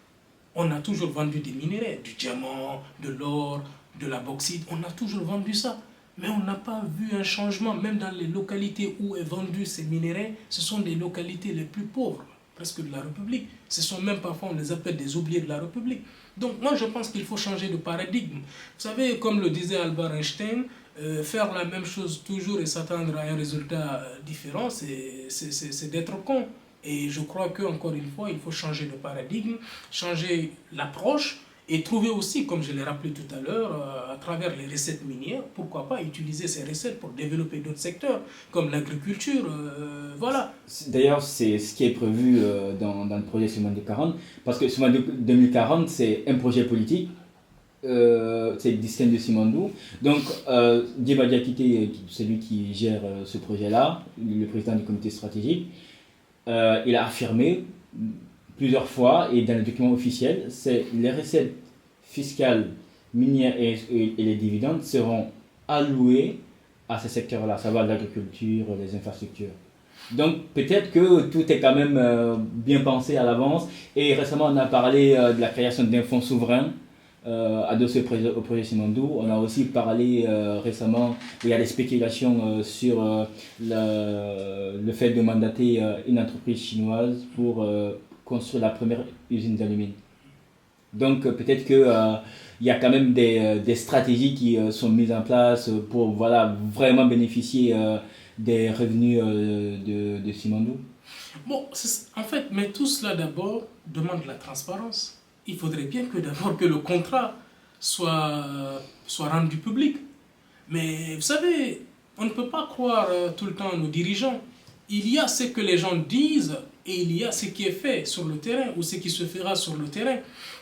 On a toujours vendu des minéraux, du diamant, de l'or, de la bauxite. On a toujours vendu ça. Mais on n'a pas vu un changement, même dans les localités où est vendu ces minéraux. Ce sont des localités les plus pauvres, presque de la République. Ce sont même parfois, on les appelle des oubliés de la République. Donc moi, je pense qu'il faut changer de paradigme. Vous savez, comme le disait Albert Einstein, faire la même chose toujours et s'attendre à un résultat différent, c'est d'être con. Et je crois qu'encore une fois, il faut changer de paradigme, changer l'approche et trouver aussi, comme je l'ai rappelé tout à l'heure, à travers les recettes minières, pourquoi pas utiliser ces recettes pour développer d'autres secteurs, comme l'agriculture, voilà. D'ailleurs, c'est ce qui est prévu dans le projet Simandou 40, parce que Simandou 2040, c'est un projet politique. C'est le distinct de Simandou. Donc, Djiba Diakité, celui qui gère ce projet-là, le président du comité stratégique, il a affirmé plusieurs fois, et dans le document officiel, c'est les recettes fiscales minières et les dividendes seront alloués à ces secteurs-là, ça va l'agriculture, les infrastructures. Donc peut-être que tout est quand même bien pensé à l'avance. Et récemment, on a parlé de la création d'un fonds souverain adossé au projet Simandou. On a aussi parlé récemment, il y a des spéculations sur le fait de mandater une entreprise chinoise pour construire la première usine d'alumine. Donc peut-être qu'il y a quand même des stratégies qui sont mises en place pour vraiment bénéficier des revenus de Simandou. Bon, en fait, mais tout cela d'abord demande la transparence. Il faudrait bien que d'abord que le contrat soit rendu public. Mais vous savez, on ne peut pas croire tout le temps nos dirigeants. Il y a ce que les gens disent et il y a ce qui est fait sur le terrain ou ce qui se fera sur le terrain.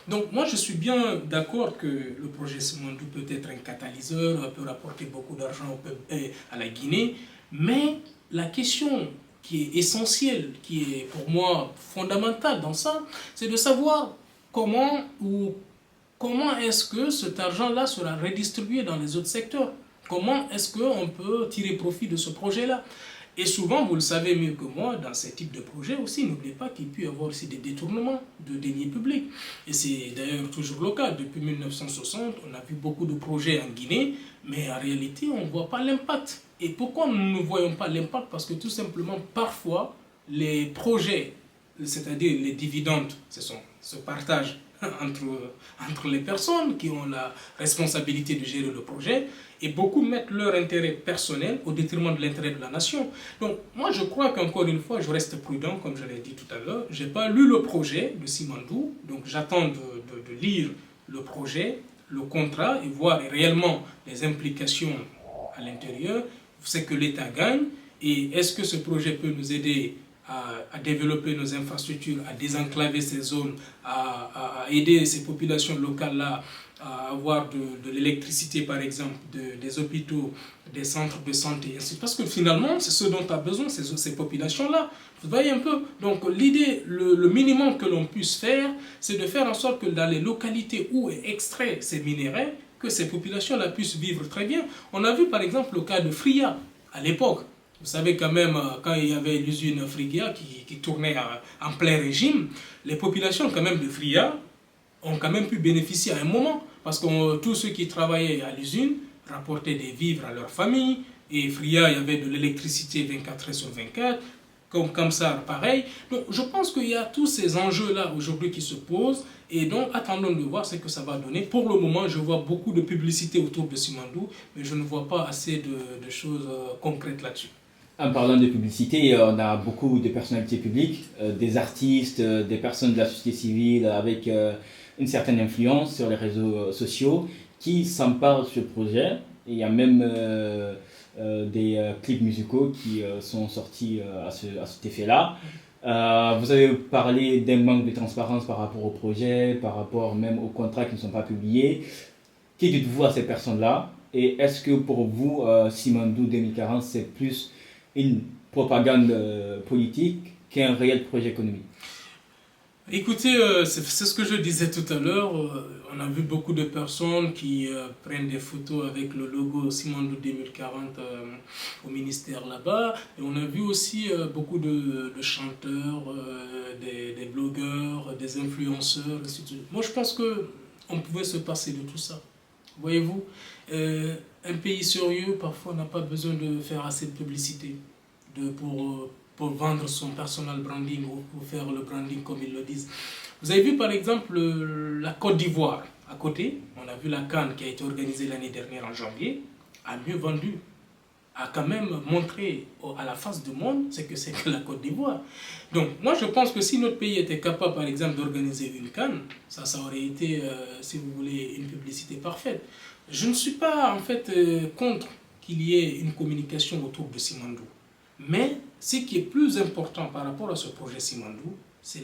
Donc moi je suis bien d'accord que le projet Simandou peut être un catalyseur, peut rapporter beaucoup d'argent à la Guinée, mais la question qui est essentiel, qui est pour moi fondamental dans ça, c'est de savoir comment est-ce que cet argent-là sera redistribué dans les autres secteurs. Comment est-ce qu'on peut tirer profit de ce projet-là. Et souvent, vous le savez mieux que moi, dans ces types de projets aussi, n'oubliez pas qu'il peut y avoir aussi des détournements de deniers publics. Et c'est d'ailleurs toujours le cas. Depuis 1960, on a vu beaucoup de projets en Guinée, mais en réalité, on ne voit pas l'impact. Et pourquoi nous ne voyons pas l'impact? Parce que tout simplement, parfois, les projets, c'est-à-dire les dividendes, se partagent entre les personnes qui ont la responsabilité de gérer le projet, et beaucoup mettent leur intérêt personnel au détriment de l'intérêt de la nation. Donc moi je crois qu'encore une fois je reste prudent, comme je l'ai dit tout à l'heure. Je n'ai pas lu le projet de Simandou, donc j'attends de lire le projet, le contrat, et voir réellement les implications à l'intérieur, c'est que l'État gagne, et est-ce que ce projet peut nous aider à développer nos infrastructures, à désenclaver ces zones, à aider ces populations locales-là à avoir de l'électricité, par exemple, des hôpitaux, des centres de santé, parce que finalement, c'est ce dont tu as besoin, ces populations-là. Vous voyez un peu. Donc l'idée, le minimum que l'on puisse faire, c'est de faire en sorte que dans les localités où est extrait ces minéraux, que ces populations-là puissent vivre très bien. On a vu par exemple le cas de Fria à l'époque. Vous savez quand même, quand il y avait l'usine Frigia qui tournait en plein régime, les populations quand même de Fria ont quand même pu bénéficier à un moment, parce que tous ceux qui travaillaient à l'usine rapportaient des vivres à leur famille, et Fria, il y avait de l'électricité 24 heures sur 24, comme ça, pareil. Donc je pense qu'il y a tous ces enjeux-là aujourd'hui qui se posent, et donc attendons de voir ce que ça va donner. Pour le moment, je vois beaucoup de publicité autour de Simandou, mais je ne vois pas assez de choses concrètes là-dessus. En parlant de publicité, on a beaucoup de personnalités publiques, des artistes, des personnes de la société civile avec une certaine influence sur les réseaux sociaux qui s'emparent de ce projet. Et il y a même des clips musicaux qui sont sortis à cet effet-là. Vous avez parlé d'un manque de transparence par rapport au projet, par rapport même aux contrats qui ne sont pas publiés. Qui dites-vous à ces personnes-là? Et est-ce que pour vous, Simandou 2040, c'est plus une propagande politique qu'un réel projet économique? Écoutez, c'est ce que je disais tout à l'heure. On a vu beaucoup de personnes qui prennent des photos avec le logo Simandou 2040 au ministère là-bas. Et on a vu aussi beaucoup de chanteurs, des blogueurs, des influenceurs, ainsi de suite. Moi, je pense qu'on pouvait se passer de tout ça. Voyez-vous, un pays sérieux, parfois, n'a pas besoin de faire assez de publicité pour vendre son personal branding ou pour faire le branding comme ils le disent. Vous avez vu par exemple la Côte d'Ivoire à côté, on a vu la CAN qui a été organisée l'année dernière en janvier, a mieux vendu, a quand même montré à la face du monde ce que c'est que la Côte d'Ivoire. Donc moi je pense que si notre pays était capable par exemple d'organiser une CAN, ça aurait été, si vous voulez, une publicité parfaite. Je ne suis pas en fait contre qu'il y ait une communication autour de Simandou. Mais ce qui est plus important par rapport à ce projet Simandou, c'est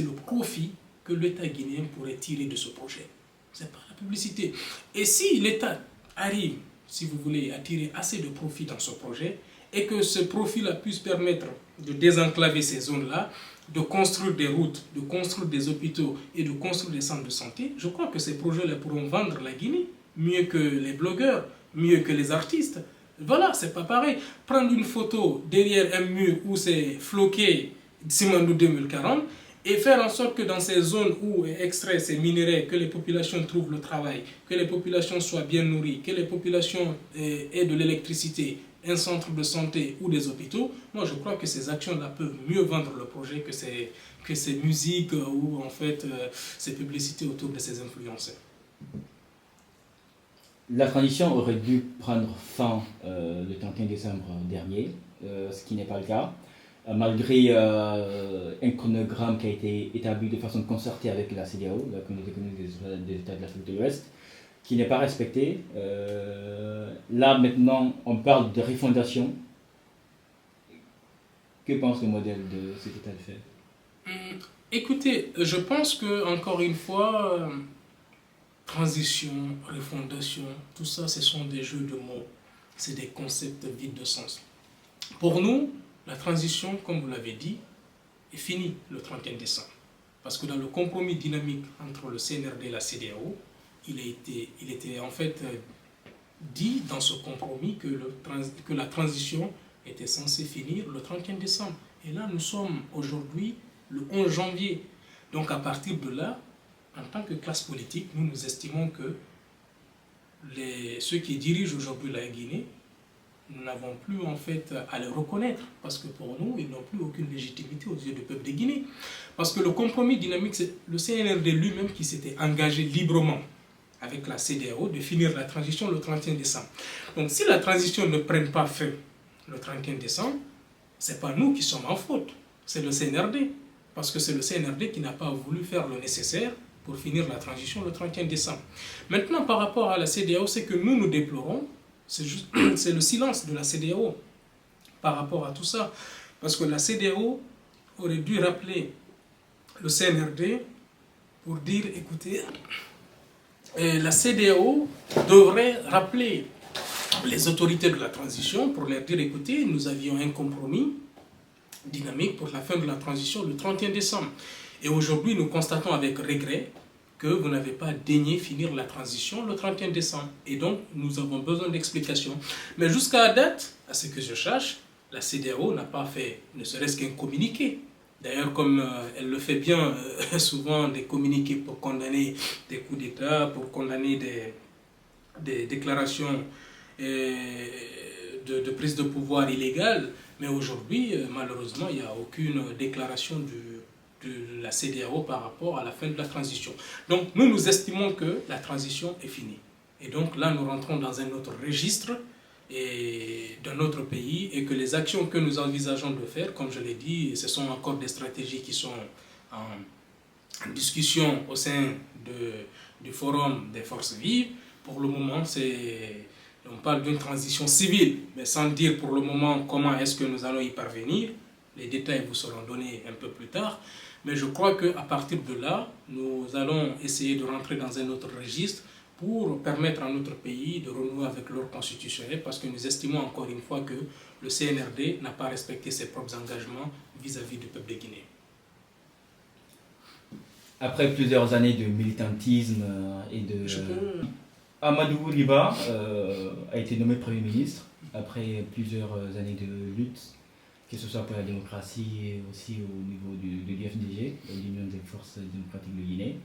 le profit que l'État guinéen pourrait tirer de ce projet. Ce n'est pas la publicité. Et si l'État arrive, si vous voulez, à tirer assez de profit dans ce projet, et que ce profit-là puisse permettre de désenclaver ces zones-là, de construire des routes, de construire des hôpitaux et de construire des centres de santé, je crois que ces projets-là pourront vendre la Guinée mieux que les blogueurs, mieux que les artistes. Voilà, c'est pas pareil. Prendre une photo derrière un mur où c'est floqué Simandou 2040 et faire en sorte que dans ces zones où est extrait ces minéraux, que les populations trouvent le travail, que les populations soient bien nourries, que les populations aient de l'électricité, un centre de santé ou des hôpitaux, moi je crois que ces actions-là peuvent mieux vendre le projet que ces musiques ou en fait ces publicités autour de ces influenceurs. La transition aurait dû prendre fin le 31 décembre dernier, ce qui n'est pas le cas. Malgré un chronogramme qui a été établi de façon concertée avec la CEDEAO, la Communauté économique des États de l'Afrique de l'Ouest, qui n'est pas respecté. Là maintenant, on parle de refondation. Que pense le modèle de cet état de fait? Écoutez, je pense que encore une fois, transition, refondation, tout ça, ce sont des jeux de mots. C'est des concepts vides de sens. Pour nous, la transition, comme vous l'avez dit, est finie le 31 décembre. Parce que dans le compromis dynamique entre le CNRD et la CEDEAO, il était en fait dit dans ce compromis que la transition était censée finir le 31 décembre. Et là, nous sommes aujourd'hui le 11 janvier. Donc à partir de là, en tant que classe politique, nous estimons que ceux qui dirigent aujourd'hui la Guinée, nous n'avons plus en fait à les reconnaître, parce que pour nous, ils n'ont plus aucune légitimité aux yeux du peuple de Guinée. Parce que le compromis dynamique, c'est le CNRD lui-même qui s'était engagé librement avec la CEDEAO de finir la transition le 31 décembre. Donc si la transition ne prenne pas fin le 31 décembre, ce n'est pas nous qui sommes en faute, c'est le CNRD. Parce que c'est le CNRD qui n'a pas voulu faire le nécessaire pour finir la transition le 31 décembre. Maintenant, par rapport à la CEDEAO, c'est que nous déplorons, c'est le silence de la CEDEAO par rapport à tout ça. Parce que la CEDEAO aurait dû rappeler le CNRD pour dire, écoutez, la CEDEAO devrait rappeler les autorités de la transition pour leur dire, écoutez, nous avions un compromis dynamique pour la fin de la transition le 31 décembre. Et aujourd'hui, nous constatons avec regret que vous n'avez pas daigné finir la transition le 31 décembre. Et donc, nous avons besoin d'explications. Mais jusqu'à date, à ce que je cherche, la CEDEAO n'a pas fait ne serait-ce qu'un communiqué. D'ailleurs, comme elle le fait bien souvent, des communiqués pour condamner des coups d'État, pour condamner des déclarations de prise de pouvoir illégale. Mais aujourd'hui, malheureusement, il n'y a aucune déclaration de la CEDEAO par rapport à la fin de la transition. Donc, nous estimons que la transition est finie. Et donc là, nous rentrons dans un autre registre d'un autre pays et que les actions que nous envisageons de faire, comme je l'ai dit, ce sont encore des stratégies qui sont en discussion au sein du Forum des forces vives. Pour le moment, on parle d'une transition civile, mais sans dire pour le moment comment est-ce que nous allons y parvenir. Les détails vous seront donnés un peu plus tard. Mais je crois qu'à partir de là, nous allons essayer de rentrer dans un autre registre pour permettre à notre pays de renouer avec l'ordre constitutionnel, parce que nous estimons encore une fois que le CNRD n'a pas respecté ses propres engagements vis-à-vis du peuple de Guinée. Après plusieurs années de militantisme et de... Amadou Riba a été nommé Premier ministre après plusieurs années de lutte, que ce soit pour la démocratie et aussi au niveau de l'UFDG, l'Union des forces démocratiques de Guinée.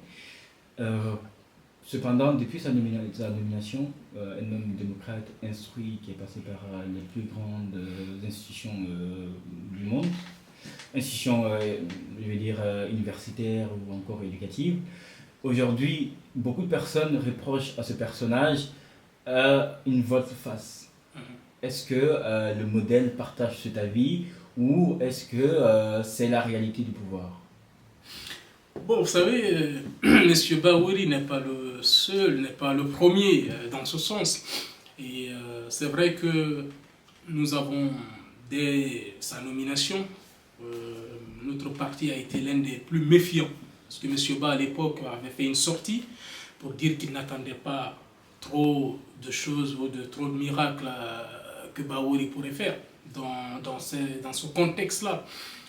Cependant, depuis sa nomination, un homme démocrate instruit qui est passé par les plus grandes institutions du monde, institutions, je vais dire, universitaires ou encore éducatives. Aujourd'hui, beaucoup de personnes reprochent à ce personnage une volte-face. Est-ce que le modèle partage cet avis ou est-ce que c'est la réalité du pouvoir? Bon, vous savez, M. Bahouri n'est pas le seul, n'est pas le premier dans ce sens. Et c'est vrai que nous avons, dès sa nomination, notre parti a été l'un des plus méfiants. Parce que M. Ba, à l'époque, avait fait une sortie pour dire qu'il n'attendait pas trop de choses ou trop de miracles que Bahouri pourrait faire dans ce contexte-là.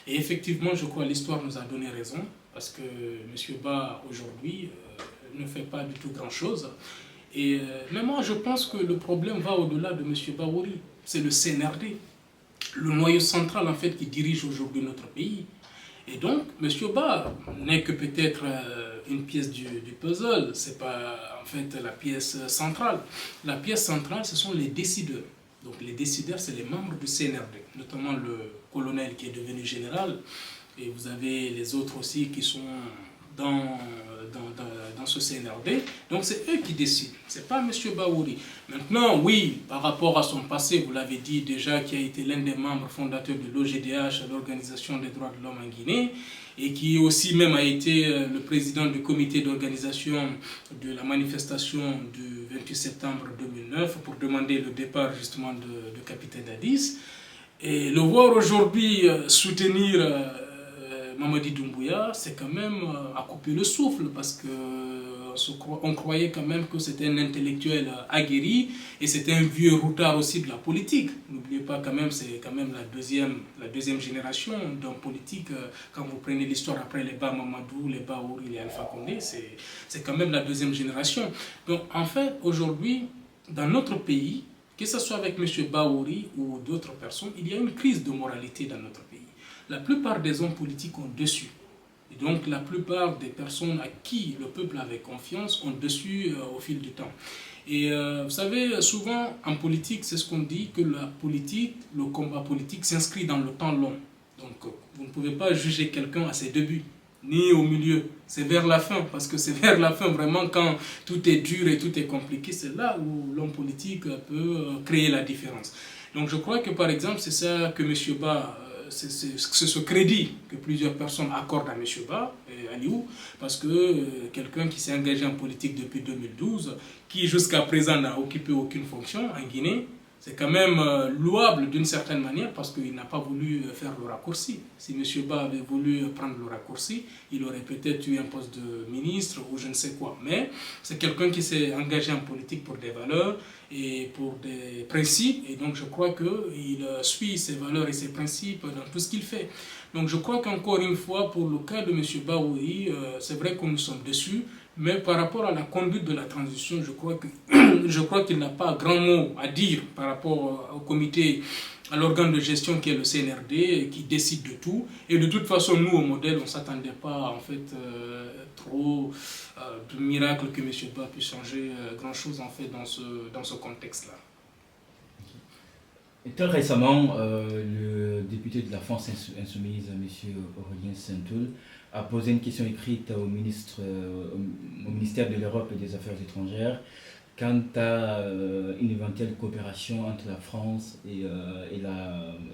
Et effectivement, je crois que l'histoire nous a donné raison, parce que M. Ba, aujourd'hui, ne fait pas du tout grand-chose. Mais moi, je pense que le problème va au-delà de M. Bahouri. C'est le CNRD, le noyau central, en fait, qui dirige aujourd'hui notre pays. Et donc, M. Ba n'est que peut-être une pièce du puzzle, ce n'est pas en fait la pièce centrale. La pièce centrale, ce sont les décideurs. Donc les décideurs, c'est les membres du CNRD, notamment le colonel qui est devenu général, et vous avez les autres aussi qui sont dans ce CNRD. Donc c'est eux qui décident, ce n'est pas M. Bahouri. Maintenant, oui, par rapport à son passé, vous l'avez dit déjà, qui a été l'un des membres fondateurs de l'OGDH, l'Organisation des droits de l'homme en Guinée, et qui aussi même a été le président du comité d'organisation de la manifestation du 28 septembre 2009 pour demander le départ justement de capitaine Dadis. Et le voir aujourd'hui soutenir Mamadi Doumbouya, c'est quand même à couper le souffle parce que on croyait quand même que c'était un intellectuel aguerri et c'était un vieux routard aussi de la politique. N'oubliez pas quand même, c'est quand même la deuxième génération d'un politique. Quand vous prenez l'histoire après les Ba Mamadou, les Ba Ouri, les Alpha Condé, c'est quand même la deuxième génération. Donc en fait, aujourd'hui, dans notre pays, que ce soit avec M. Baouri ou d'autres personnes, il y a une crise de moralité dans notre pays. La plupart des hommes politiques ont dessus. Et donc la plupart des personnes à qui le peuple avait confiance ont dessus au fil du temps. Et vous savez, souvent en politique, c'est ce qu'on dit, que la politique, le combat politique s'inscrit dans le temps long. Donc vous ne pouvez pas juger quelqu'un à ses débuts, ni au milieu. C'est vers la fin, parce que c'est vers la fin vraiment quand tout est dur et tout est compliqué, c'est là où l'homme politique peut créer la différence. Donc je crois que par exemple, c'est ça que M. Ba, c'est ce crédit que plusieurs personnes accordent à M. Ba et Aliou, parce que quelqu'un qui s'est engagé en politique depuis 2012, qui jusqu'à présent n'a occupé aucune fonction en Guinée, c'est quand même louable d'une certaine manière parce qu'il n'a pas voulu faire le raccourci. Si M. Ba avait voulu prendre le raccourci, il aurait peut-être eu un poste de ministre ou je ne sais quoi. Mais c'est quelqu'un qui s'est engagé en politique pour des valeurs et pour des principes. Et donc je crois qu'il suit ses valeurs et ses principes dans tout ce qu'il fait. Donc je crois qu'encore une fois, pour le cas de M. Baouri, c'est vrai que nous sommes déçus. Mais par rapport à la conduite de la transition, je crois qu'il n'a pas grand mot à dire par rapport au comité, à l'organe de gestion qui est le CNRD, qui décide de tout. Et de toute façon, nous, au modèle, on ne s'attendait pas en fait trop de miracle que M. Ba puisse changer grand-chose en fait dans ce contexte-là. Et très récemment, le député de la France Insoumise, M. Aurélien Saint-Toul, a posé une question écrite au ministère de l'Europe et des Affaires étrangères quant à une éventuelle coopération entre la France et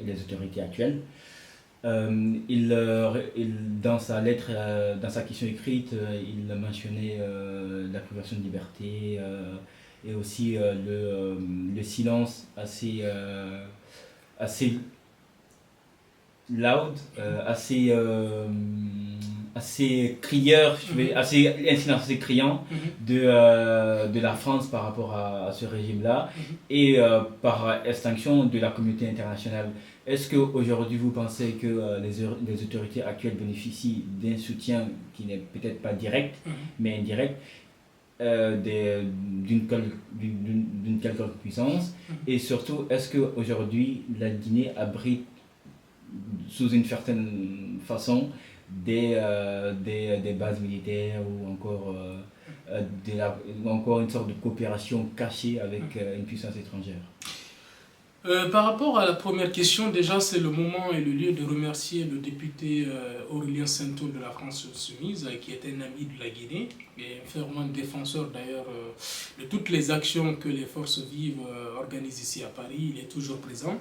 les autorités actuelles. Dans sa lettre, dans sa question écrite, il mentionnait la privation de liberté et aussi le silence assez loud, assez crieur, un silence assez criant de la France par rapport à ce régime-là et par extinction de la communauté internationale. Est-ce qu'aujourd'hui vous pensez que les autorités actuelles bénéficient d'un soutien qui n'est peut-être pas direct, mais indirect, d'une quelconque puissance? Et surtout, est-ce qu'aujourd'hui la Guinée abrite sous une certaine façon des bases militaires ou encore une sorte de coopération cachée avec une puissance étrangère? Par rapport à la première question, déjà c'est le moment et le lieu de remercier le député Aurélien Saint-Toul de la France Insoumise, qui est un ami de la Guinée et un fervent défenseur d'ailleurs de toutes les actions que les forces vives organisent ici à Paris. Il est toujours présent.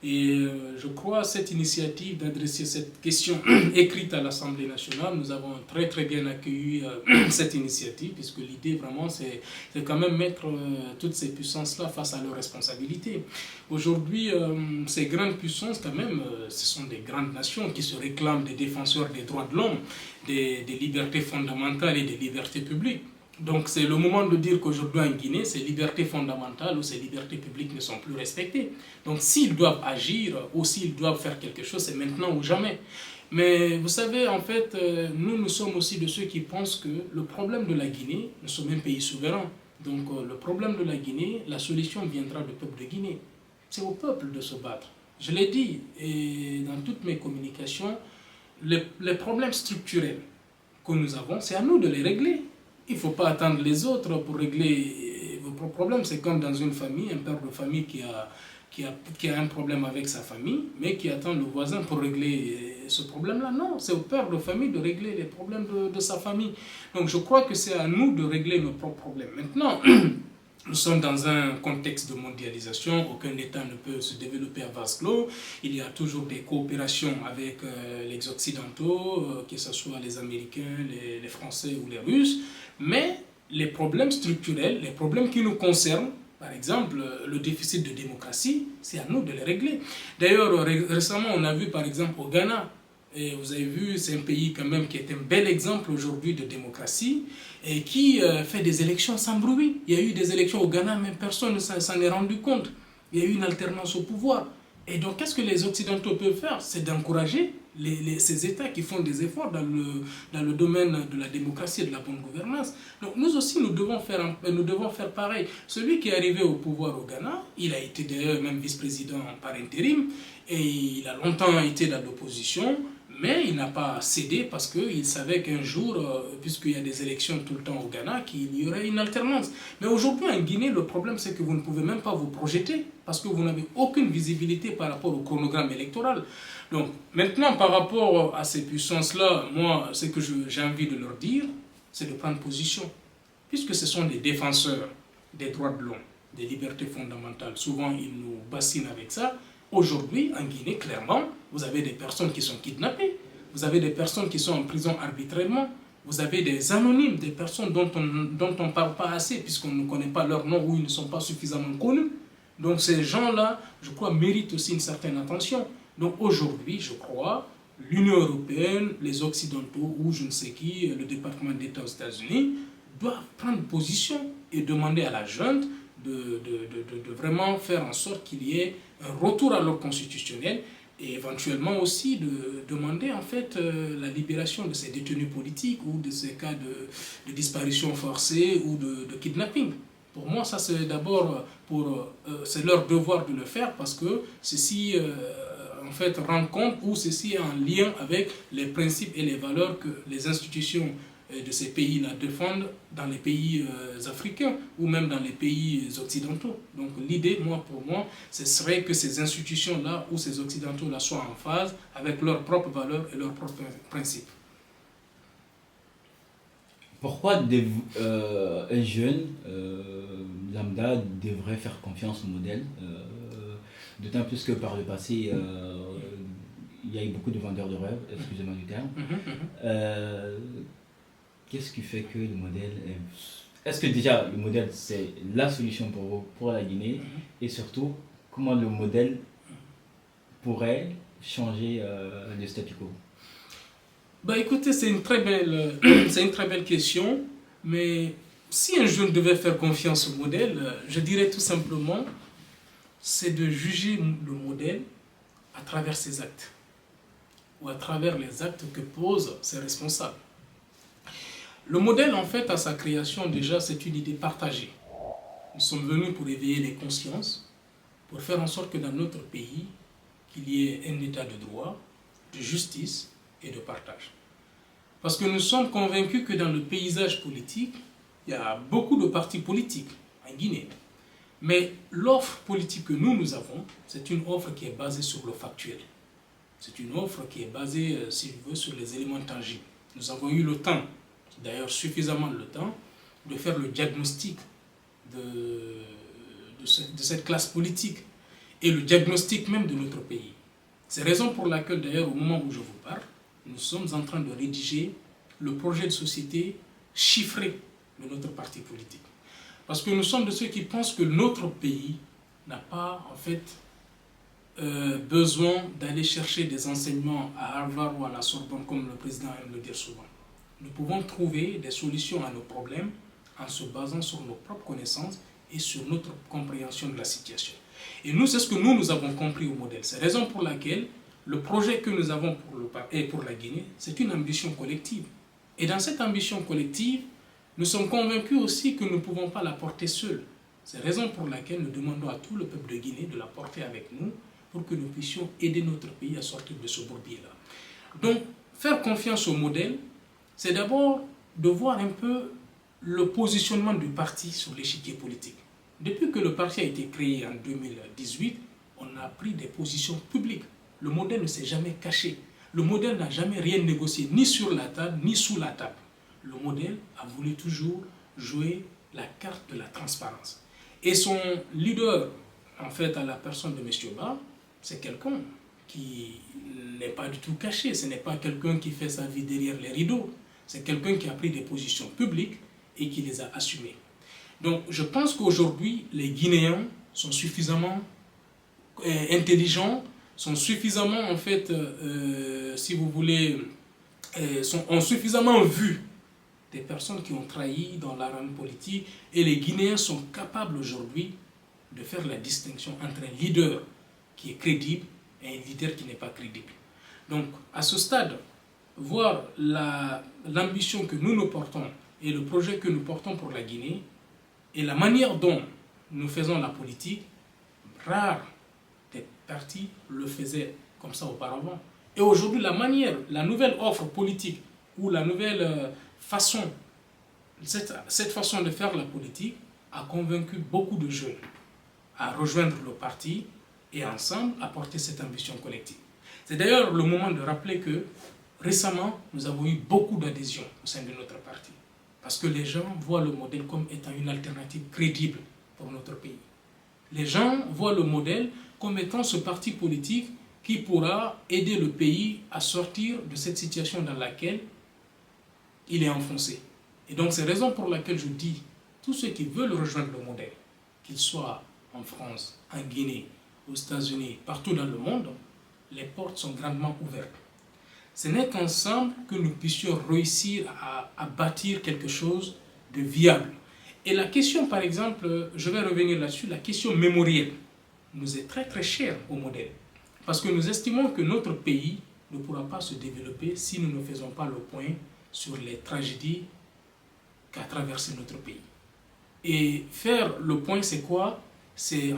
Et je crois à cette initiative d'adresser cette question écrite à l'Assemblée nationale. Nous avons très très bien accueilli cette initiative, puisque l'idée vraiment c'est quand même mettre toutes ces puissances-là face à leurs responsabilités. Aujourd'hui, ces grandes puissances quand même, ce sont des grandes nations qui se réclament des défenseurs des droits de l'homme, des libertés fondamentales et des libertés publiques. Donc c'est le moment de dire qu'aujourd'hui en Guinée, ces libertés fondamentales ou ces libertés publiques ne sont plus respectées. Donc s'ils doivent agir ou s'ils doivent faire quelque chose, c'est maintenant ou jamais. Mais vous savez, en fait, nous sommes aussi de ceux qui pensent que le problème de la Guinée, nous sommes un pays souverain. Donc le problème de la Guinée, la solution viendra du peuple de Guinée. C'est au peuple de se battre. Je l'ai dit, et dans toutes mes communications, les problèmes structurels que nous avons, c'est à nous de les régler. Il ne faut pas attendre les autres pour régler vos propres problèmes. C'est comme dans une famille, un père de famille qui a un problème avec sa famille, mais qui attend le voisin pour régler ce problème-là. Non, c'est au père de famille de régler les problèmes de sa famille. Donc je crois que c'est à nous de régler nos propres problèmes. Maintenant, nous sommes dans un contexte de mondialisation, aucun État ne peut se développer à vase clos. Il y a toujours des coopérations avec les Occidentaux, que ce soit les Américains, les Français ou les Russes. Mais les problèmes structurels, les problèmes qui nous concernent, par exemple le déficit de démocratie, c'est à nous de les régler. D'ailleurs, récemment, on a vu par exemple au Ghana, Et vous avez vu, c'est un pays quand même qui est un bel exemple aujourd'hui de démocratie et qui fait des élections sans bruit. Il y a eu des élections au Ghana, mais personne ne s'en est rendu compte. Il y a eu une alternance au pouvoir. Et donc, qu'est-ce que les Occidentaux peuvent faire? C'est d'encourager ces États qui font des efforts dans le domaine de la démocratie et de la bonne gouvernance. Donc, nous aussi, nous devons faire pareil. Celui qui est arrivé au pouvoir au Ghana, il a été d'ailleurs même vice-président par intérim, et il a longtemps été dans l'opposition, mais il n'a pas cédé parce qu'il savait qu'un jour, puisqu'il y a des élections tout le temps au Ghana, qu'il y aurait une alternance. Mais aujourd'hui en Guinée, le problème c'est que vous ne pouvez même pas vous projeter parce que vous n'avez aucune visibilité par rapport au chronogramme électoral. Donc maintenant, par rapport à ces puissances-là, moi, ce que j'ai envie de leur dire, c'est de prendre position. Puisque ce sont des défenseurs des droits de l'homme, des libertés fondamentales, souvent ils nous bassinent avec ça. Aujourd'hui, en Guinée, clairement, vous avez des personnes qui sont kidnappées, vous avez des personnes qui sont en prison arbitrairement, vous avez des anonymes, des personnes dont on ne parle pas assez puisqu'on ne connaît pas leur nom ou ils ne sont pas suffisamment connus. Donc ces gens-là, je crois, méritent aussi une certaine attention. Donc aujourd'hui, je crois, l'Union européenne, les Occidentaux ou je ne sais qui, le département d'État aux États-Unis, doivent prendre position et demander à la junte de vraiment faire en sorte qu'il y ait un retour à l'ordre constitutionnel et éventuellement aussi de demander en fait la libération de ces détenus politiques ou de ces cas de disparition forcée ou de kidnapping. Pour moi, ça c'est d'abord c'est leur devoir de le faire parce que ceci en fait rend compte ou ceci est en lien avec les principes et les valeurs que les institutions de ces pays-là défendent dans les pays africains ou même dans les pays occidentaux. Donc l'idée, pour moi, ce serait que ces institutions-là ou ces occidentaux-là soient en phase avec leurs propres valeurs et leurs propres principes. Pourquoi un jeune lambda devrait faire confiance au modèle d'autant plus que par le passé, il y a eu beaucoup de vendeurs de rêves, excusez-moi du terme. Qu'est-ce qui fait que le modèle est-ce que déjà le modèle c'est la solution pour la Guinée et surtout comment le modèle pourrait changer le statu quo? Bah écoutez, c'est une très belle question, mais si un jeune devait faire confiance au modèle, je dirais tout simplement, c'est de juger le modèle à travers ses actes ou à travers les actes que posent ses responsables. Le modèle, en fait, à sa création, déjà, c'est une idée partagée. Nous sommes venus pour éveiller les consciences, pour faire en sorte que dans notre pays, qu'il y ait un état de droit, de justice et de partage. Parce que nous sommes convaincus que dans le paysage politique, il y a beaucoup de partis politiques en Guinée. Mais l'offre politique que nous avons, c'est une offre qui est basée sur le factuel. C'est une offre qui est basée, si je veux, sur les éléments tangibles. Nous avons eu le temps, d'ailleurs suffisamment le temps, de faire le diagnostic de cette classe politique et le diagnostic même de notre pays. C'est la raison pour laquelle, d'ailleurs, au moment où je vous parle, nous sommes en train de rédiger le projet de société chiffré de notre parti politique. Parce que nous sommes de ceux qui pensent que notre pays n'a pas, en fait, besoin d'aller chercher des enseignements à Harvard ou à la Sorbonne, comme le président aime le dire souvent. Nous pouvons trouver des solutions à nos problèmes en se basant sur nos propres connaissances et sur notre compréhension de la situation. Et nous, c'est ce que nous avons compris au modèle. C'est la raison pour laquelle le projet que nous avons pour la Guinée, c'est une ambition collective. Et dans cette ambition collective, nous sommes convaincus aussi que nous ne pouvons pas la porter seuls. C'est la raison pour laquelle nous demandons à tout le peuple de Guinée de la porter avec nous pour que nous puissions aider notre pays à sortir de ce bourbier-là. Donc, faire confiance au modèle, c'est d'abord de voir un peu le positionnement du parti sur l'échiquier politique. Depuis que le parti a été créé en 2018, on a pris des positions publiques. Le modèle ne s'est jamais caché. Le modèle n'a jamais rien négocié, ni sur la table, ni sous la table. Le modèle a voulu toujours jouer la carte de la transparence. Et son leader, en fait, à la personne de M. Ba, c'est quelqu'un qui n'est pas du tout caché. Ce n'est pas quelqu'un qui fait sa vie derrière les rideaux. C'est quelqu'un qui a pris des positions publiques et qui les a assumées. Donc, je pense qu'aujourd'hui, les Guinéens sont suffisamment intelligents, sont suffisamment, en fait, si vous voulez, ont suffisamment vu des personnes qui ont trahi dans l'arène politique, et les Guinéens sont capables aujourd'hui de faire la distinction entre un leader qui est crédible et un leader qui n'est pas crédible. Donc, à ce stade, voir l'ambition que nous portons et le projet que nous portons pour la Guinée et la manière dont nous faisons la politique, rares des partis le faisaient comme ça auparavant. Et aujourd'hui, la nouvelle offre politique ou la nouvelle façon, cette façon de faire la politique a convaincu beaucoup de jeunes à rejoindre le parti et ensemble à porter cette ambition collective. C'est d'ailleurs le moment de rappeler que récemment, nous avons eu beaucoup d'adhésions au sein de notre parti. Parce que les gens voient le modèle comme étant une alternative crédible pour notre pays. Les gens voient le modèle comme étant ce parti politique qui pourra aider le pays à sortir de cette situation dans laquelle il est enfoncé. Et donc, c'est la raison pour laquelle je dis, tous ceux qui veulent rejoindre le modèle, qu'ils soient en France, en Guinée, aux États-Unis, partout dans le monde, les portes sont grandement ouvertes. Ce n'est qu'ensemble que nous puissions réussir à bâtir quelque chose de viable. Et la question, par exemple, je vais revenir là-dessus, la question mémorielle nous est très très chère au modèle. Parce que nous estimons que notre pays ne pourra pas se développer si nous ne faisons pas le point sur les tragédies qu'a traversé notre pays. Et faire le point, c'est quoi? C'est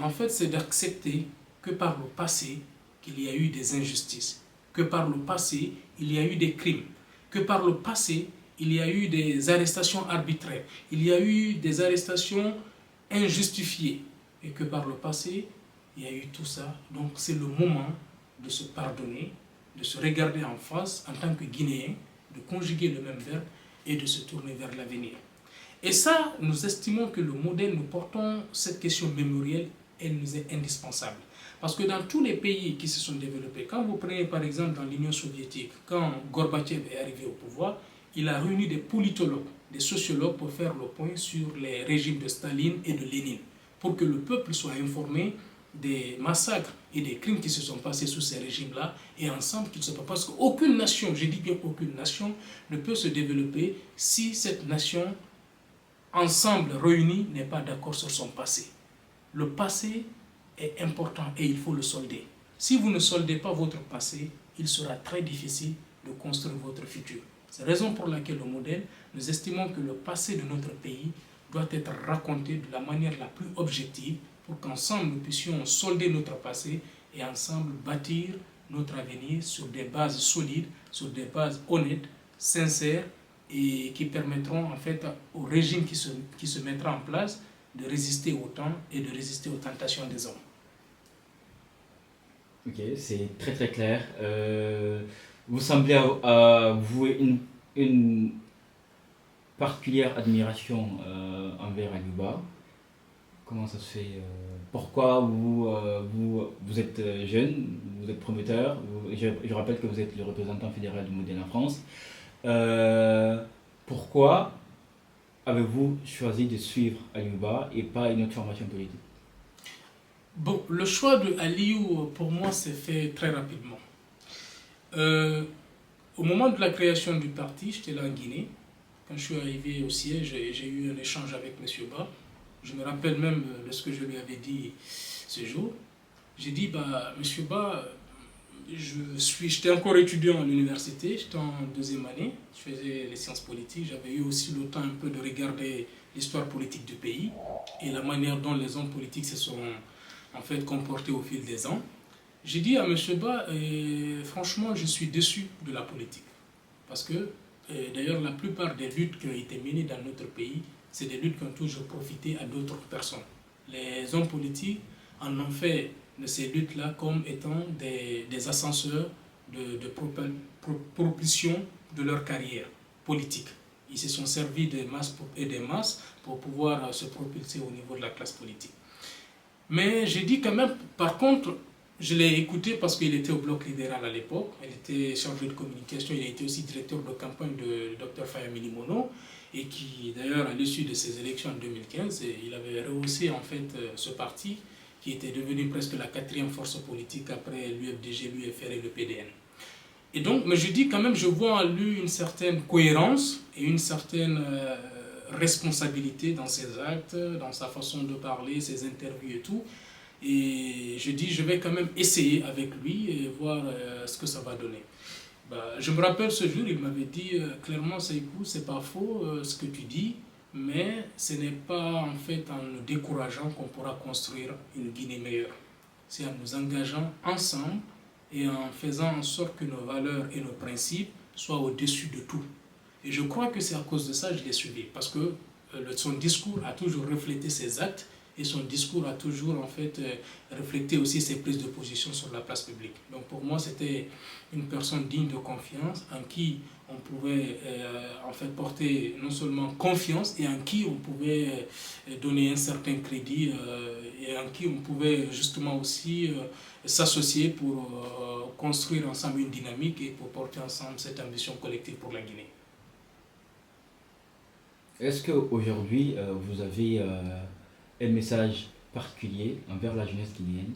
d'accepter que par le passé, qu'il y a eu des injustices, que par le passé, il y a eu des crimes, que par le passé, il y a eu des arrestations arbitraires, il y a eu des arrestations injustifiées, et que par le passé, il y a eu tout ça. Donc c'est le moment de se pardonner, de se regarder en face en tant que Guinéen, de conjuguer le même verbe et de se tourner vers l'avenir. Et ça, nous estimons que le modèle, nous portons cette question mémorielle, elle nous est indispensable. Parce que dans tous les pays qui se sont développés, quand vous prenez par exemple dans l'Union soviétique, quand Gorbatchev est arrivé au pouvoir, il a réuni des politologues, des sociologues pour faire le point sur les régimes de Staline et de Lénine, pour que le peuple soit informé des massacres et des crimes qui se sont passés sous ces régimes-là, et ensemble qu'ils se passent. Parce qu'aucune nation, je dis bien aucune nation, ne peut se développer si cette nation, ensemble réunie, n'est pas d'accord sur son passé. Le passé est important et il faut le solder. Si vous ne soldez pas votre passé, il sera très difficile de construire votre futur. C'est la raison pour laquelle le modèle, nous estimons que le passé de notre pays doit être raconté de la manière la plus objective pour qu'ensemble nous puissions solder notre passé et ensemble bâtir notre avenir sur des bases solides, sur des bases honnêtes, sincères et qui permettront en fait au régime qui se mettra en place de résister au temps et de résister aux tentations des hommes. Ok, c'est très très clair. Vous semblez vouer une particulière admiration envers Ayouba. Comment ça se fait? Pourquoi vous êtes jeune, vous êtes prometteur, je rappelle que vous êtes le représentant fédéral du modèle en France. Pourquoi avez-vous choisi de suivre Ayouba et pas une autre formation politique? Bon, le choix de Aliou, pour moi, s'est fait très rapidement. Au moment de la création du parti, j'étais là en Guinée. Quand je suis arrivé au siège, j'ai eu un échange avec M. Ba. Je me rappelle même de ce que je lui avais dit ce jour. J'ai dit, M. Ba, j'étais encore étudiant à l'université, j'étais en deuxième année, je faisais les sciences politiques, j'avais eu aussi le temps un peu de regarder l'histoire politique du pays et la manière dont les hommes politiques se sont en fait comportés au fil des ans. J'ai dit à M. Ba, franchement, je suis déçu de la politique. Parce que, d'ailleurs, la plupart des luttes qui ont été menées dans notre pays, c'est des luttes qui ont toujours profité à d'autres personnes. Les hommes politiques en ont fait de ces luttes-là comme étant des ascenseurs de propulsion de leur carrière politique. Ils se sont servis des masses et des masses pour pouvoir se propulser au niveau de la classe politique. Mais j'ai dit quand même, par contre, je l'ai écouté parce qu'il était au bloc libéral à l'époque, il était chargé de communication, il a été aussi directeur de campagne de Dr Fayamini Mono, et qui d'ailleurs à l'issue de ces élections en 2015, il avait rehaussé en fait ce parti qui était devenue presque la quatrième force politique après l'UFDG, l'UFR et le PDN. Et donc, mais je dis quand même, je vois en lui une certaine cohérence et une certaine responsabilité dans ses actes, dans sa façon de parler, ses interviews et tout. Et je dis, je vais quand même essayer avec lui et voir ce que ça va donner. Je me rappelle ce jour, il m'avait dit clairement, Seïkou, c'est pas faux ce que tu dis, mais ce n'est pas en fait en nous décourageant qu'on pourra construire une Guinée meilleure. C'est en nous engageant ensemble et en faisant en sorte que nos valeurs et nos principes soient au-dessus de tout. Et je crois que c'est à cause de ça que je l'ai suivi, parce que son discours a toujours reflété ses actes et son discours a toujours en fait reflété aussi ses prises de position sur la place publique. Donc pour moi, c'était une personne digne de confiance, en qui on pouvait en fait porter non seulement confiance et en qui on pouvait donner un certain crédit et en qui on pouvait justement aussi s'associer pour construire ensemble une dynamique et pour porter ensemble cette ambition collective pour la Guinée. Est-ce qu'aujourd'hui, vous avez un message particulier envers la jeunesse guinéenne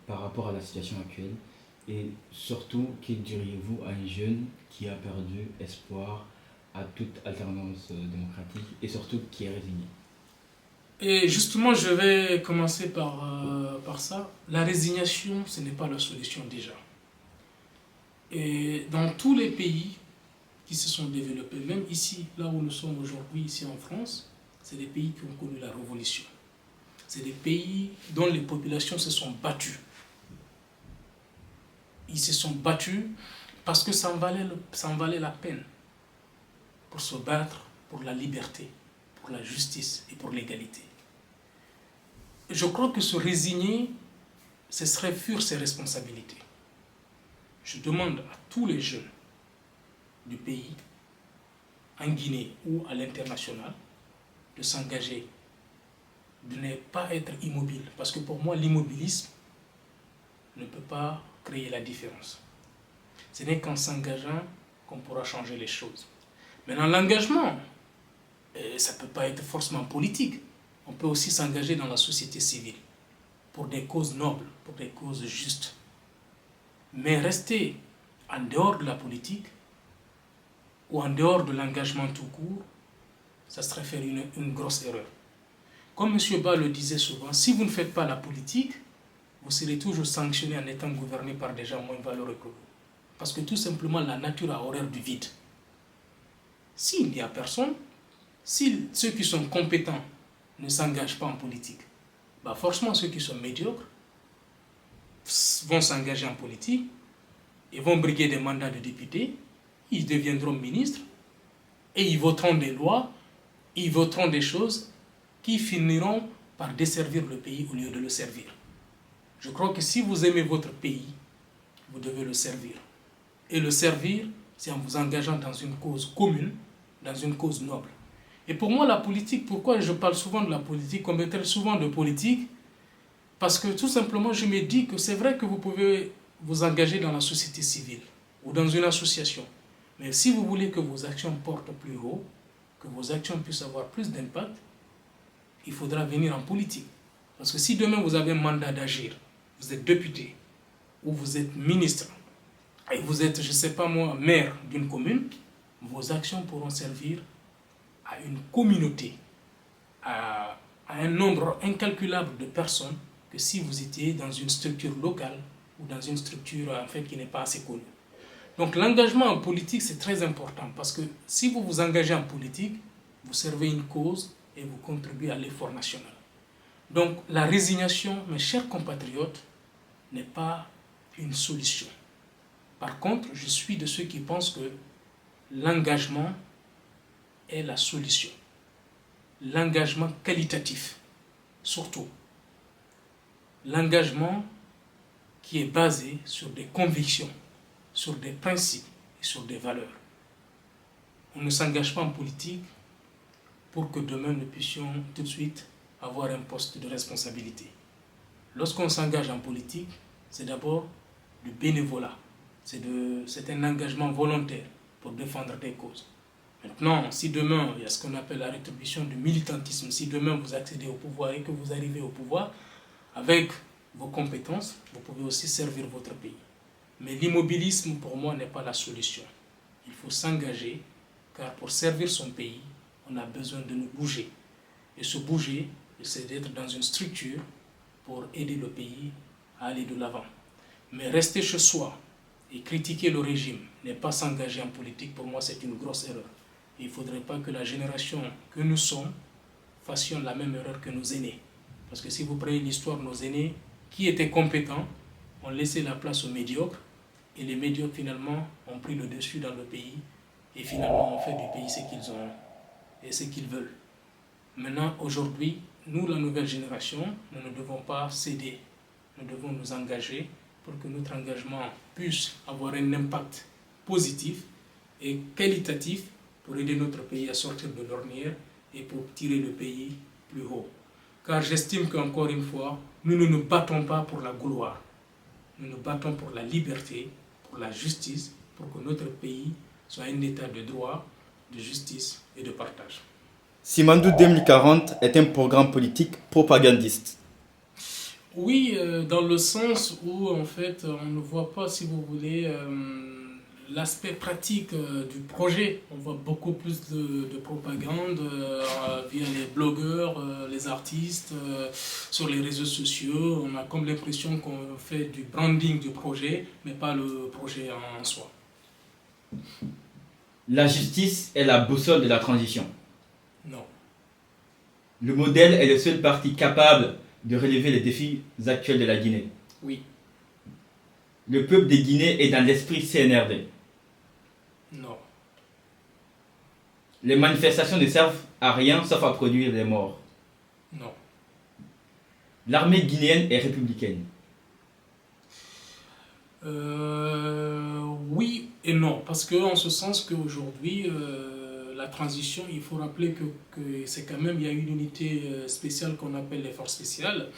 par rapport à la situation actuelle? Et surtout, que diriez-vous à un jeune qui a perdu espoir à toute alternance démocratique et surtout qui est résigné? Et justement, je vais commencer par ça. La résignation, ce n'est pas la solution déjà. Et dans tous les pays qui se sont développés, même ici, là où nous sommes aujourd'hui, ici en France, c'est des pays qui ont connu la révolution. C'est des pays dont les populations se sont battues. Ils se sont battus parce que ça en valait la peine pour se battre pour la liberté, pour la justice et pour l'égalité. Je crois que se résigner, ce serait fuir ses responsabilités. Je demande à tous les jeunes du pays, en Guinée ou à l'international, de s'engager, de ne pas être immobile. Parce que pour moi, l'immobilisme ne peut pas créer la différence. Ce n'est qu'en s'engageant qu'on pourra changer les choses. Maintenant, l'engagement, ça ne peut pas être forcément politique. On peut aussi s'engager dans la société civile pour des causes nobles, pour des causes justes. Mais rester en dehors de la politique ou en dehors de l'engagement tout court, ça serait faire une grosse erreur. Comme M. Ba le disait souvent, si vous ne faites pas la politique, vous serez toujours sanctionné en étant gouverné par des gens moins valeureux que vous. Parce que tout simplement, la nature a horreur du vide. S'il n'y a personne, si ceux qui sont compétents ne s'engagent pas en politique, forcément ceux qui sont médiocres vont s'engager en politique et vont briguer des mandats de députés, ils deviendront ministres et ils voteront des lois, ils voteront des choses qui finiront par desservir le pays au lieu de le servir. Je crois que si vous aimez votre pays, vous devez le servir. Et le servir, c'est en vous engageant dans une cause commune, dans une cause noble. Et pour moi, la politique, pourquoi je parle souvent de la politique, on me traite souvent de politique, parce que tout simplement, je me dis que c'est vrai que vous pouvez vous engager dans la société civile ou dans une association. Mais si vous voulez que vos actions portent plus haut, que vos actions puissent avoir plus d'impact, il faudra venir en politique. Parce que si demain vous avez un mandat d'agir, vous êtes député ou vous êtes ministre et vous êtes, je ne sais pas moi, maire d'une commune, vos actions pourront servir à une communauté, à un nombre incalculable de personnes que si vous étiez dans une structure locale ou dans une structure en fait, qui n'est pas assez connue. Donc l'engagement en politique, c'est très important parce que si vous vous engagez en politique, vous servez une cause et vous contribuez à l'effort national. Donc la résignation, mes chers compatriotes, n'est pas une solution. Par contre, je suis de ceux qui pensent que l'engagement est la solution. L'engagement qualitatif, surtout. L'engagement qui est basé sur des convictions, sur des principes et sur des valeurs. On ne s'engage pas en politique pour que demain nous puissions tout de suite avoir un poste de responsabilité. Lorsqu'on s'engage en politique, c'est d'abord du bénévolat. C'est un engagement volontaire pour défendre des causes. Maintenant, si demain, il y a ce qu'on appelle la rétribution du militantisme, si demain vous accédez au pouvoir et que vous arrivez au pouvoir, avec vos compétences, vous pouvez aussi servir votre pays. Mais l'immobilisme, pour moi, n'est pas la solution. Il faut s'engager, car pour servir son pays, on a besoin de nous bouger. Et se bouger, c'est d'être dans une structure pour aider le pays à aller de l'avant. Mais rester chez soi et critiquer le régime, n'est pas s'engager en politique, pour moi, c'est une grosse erreur. Il ne faudrait pas que la génération que nous sommes fassions la même erreur que nos aînés. Parce que si vous prenez l'histoire, nos aînés, qui étaient compétents, ont laissé la place aux médiocres, et les médiocres, finalement, ont pris le dessus dans le pays, et finalement, ont fait du pays ce qu'ils ont et ce qu'ils veulent. Maintenant, aujourd'hui, nous, la nouvelle génération, nous ne devons pas céder. Nous devons nous engager pour que notre engagement puisse avoir un impact positif et qualitatif pour aider notre pays à sortir de l'ornière et pour tirer le pays plus haut. Car j'estime qu'encore une fois, nous ne nous battons pas pour la gloire. Nous nous battons pour la liberté, pour la justice, pour que notre pays soit un état de droit, de justice et de partage. Simandou 2040 est un programme politique propagandiste. Oui, dans le sens où en fait on ne voit pas, si vous voulez, l'aspect pratique du projet. On voit beaucoup plus de propagande via les blogueurs, les artistes, sur les réseaux sociaux. On a comme l'impression qu'on fait du branding du projet, mais pas le projet en soi. La justice est la boussole de la transition. Non. Le modèle est le seul parti capable de relever les défis actuels de la Guinée. Oui. Le peuple des Guinées est dans l'esprit CNRD. Non. Les manifestations ne servent à rien sauf à produire des morts. Non. L'armée guinéenne est républicaine. Oui et non, parce qu'en ce sens qu'aujourd'hui, la transition, il faut rappeler que c'est quand même, il y a une unité spéciale qu'on appelle les forces spéciales.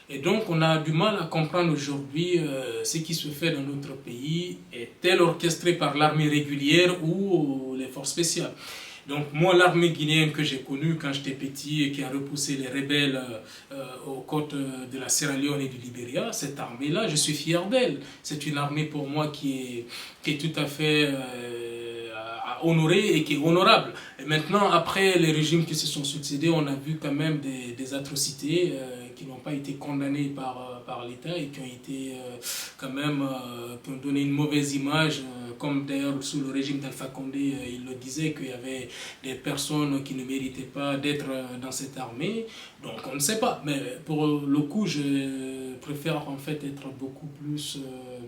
Et donc, on a du mal à comprendre aujourd'hui ce qui se fait dans notre pays, est-elle orchestrée par l'armée régulière ou les forces spéciales. Donc moi, l'armée guinéenne que j'ai connue quand j'étais petit et qui a repoussé les rebelles aux côtes de la Sierra Leone et du Libéria, cette armée-là, je suis fier d'elle. C'est une armée pour moi qui est tout à fait à honorer et qui est honorable. Et maintenant, après les régimes qui se sont succédés, on a vu quand même des atrocités qui n'ont pas été condamnées par l'État et qui ont été quand même, qui ont donné une mauvaise image, comme d'ailleurs sous le régime d'Alpha Condé, il le disait qu'il y avait des personnes qui ne méritaient pas d'être dans cette armée. Donc on ne sait pas, mais pour le coup, je préfère en fait être beaucoup plus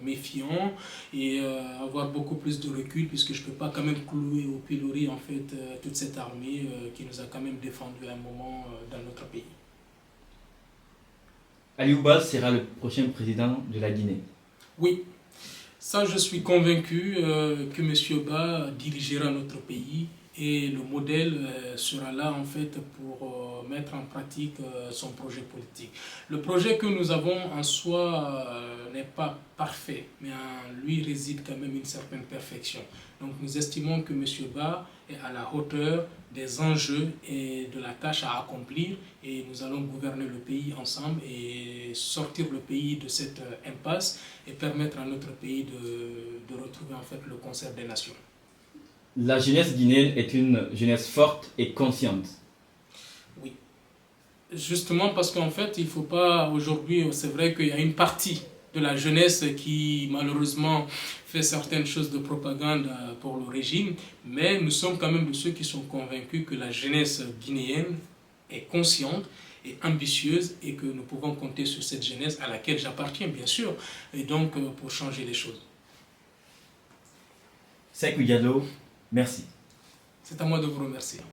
méfiant et avoir beaucoup plus de recul, puisque je ne peux pas quand même clouer au pilori en fait toute cette armée qui nous a quand même défendu à un moment dans notre pays. Aliou Ba sera le prochain président de la Guinée. Oui, ça je suis convaincu que M. Ba dirigera notre pays et le modèle sera là en fait pour mettre en pratique son projet politique. Le projet que nous avons en soi n'est pas parfait, mais en lui réside quand même une certaine perfection. Donc nous estimons que M. Ba est à la hauteur des enjeux et de la tâche à accomplir et nous allons gouverner le pays ensemble et sortir le pays de cette impasse et permettre à notre pays de retrouver en fait le concert des nations. La jeunesse guinéenne est une jeunesse forte et consciente. Oui. Justement parce qu'en fait, il ne faut pas aujourd'hui, c'est vrai qu'il y a une partie de la jeunesse qui malheureusement fait certaines choses de propagande pour le régime, mais nous sommes quand même de ceux qui sont convaincus que la jeunesse guinéenne est consciente et ambitieuse et que nous pouvons compter sur cette jeunesse à laquelle j'appartiens bien sûr, et donc pour changer les choses. Sékou Diallo, merci. C'est à moi de vous remercier.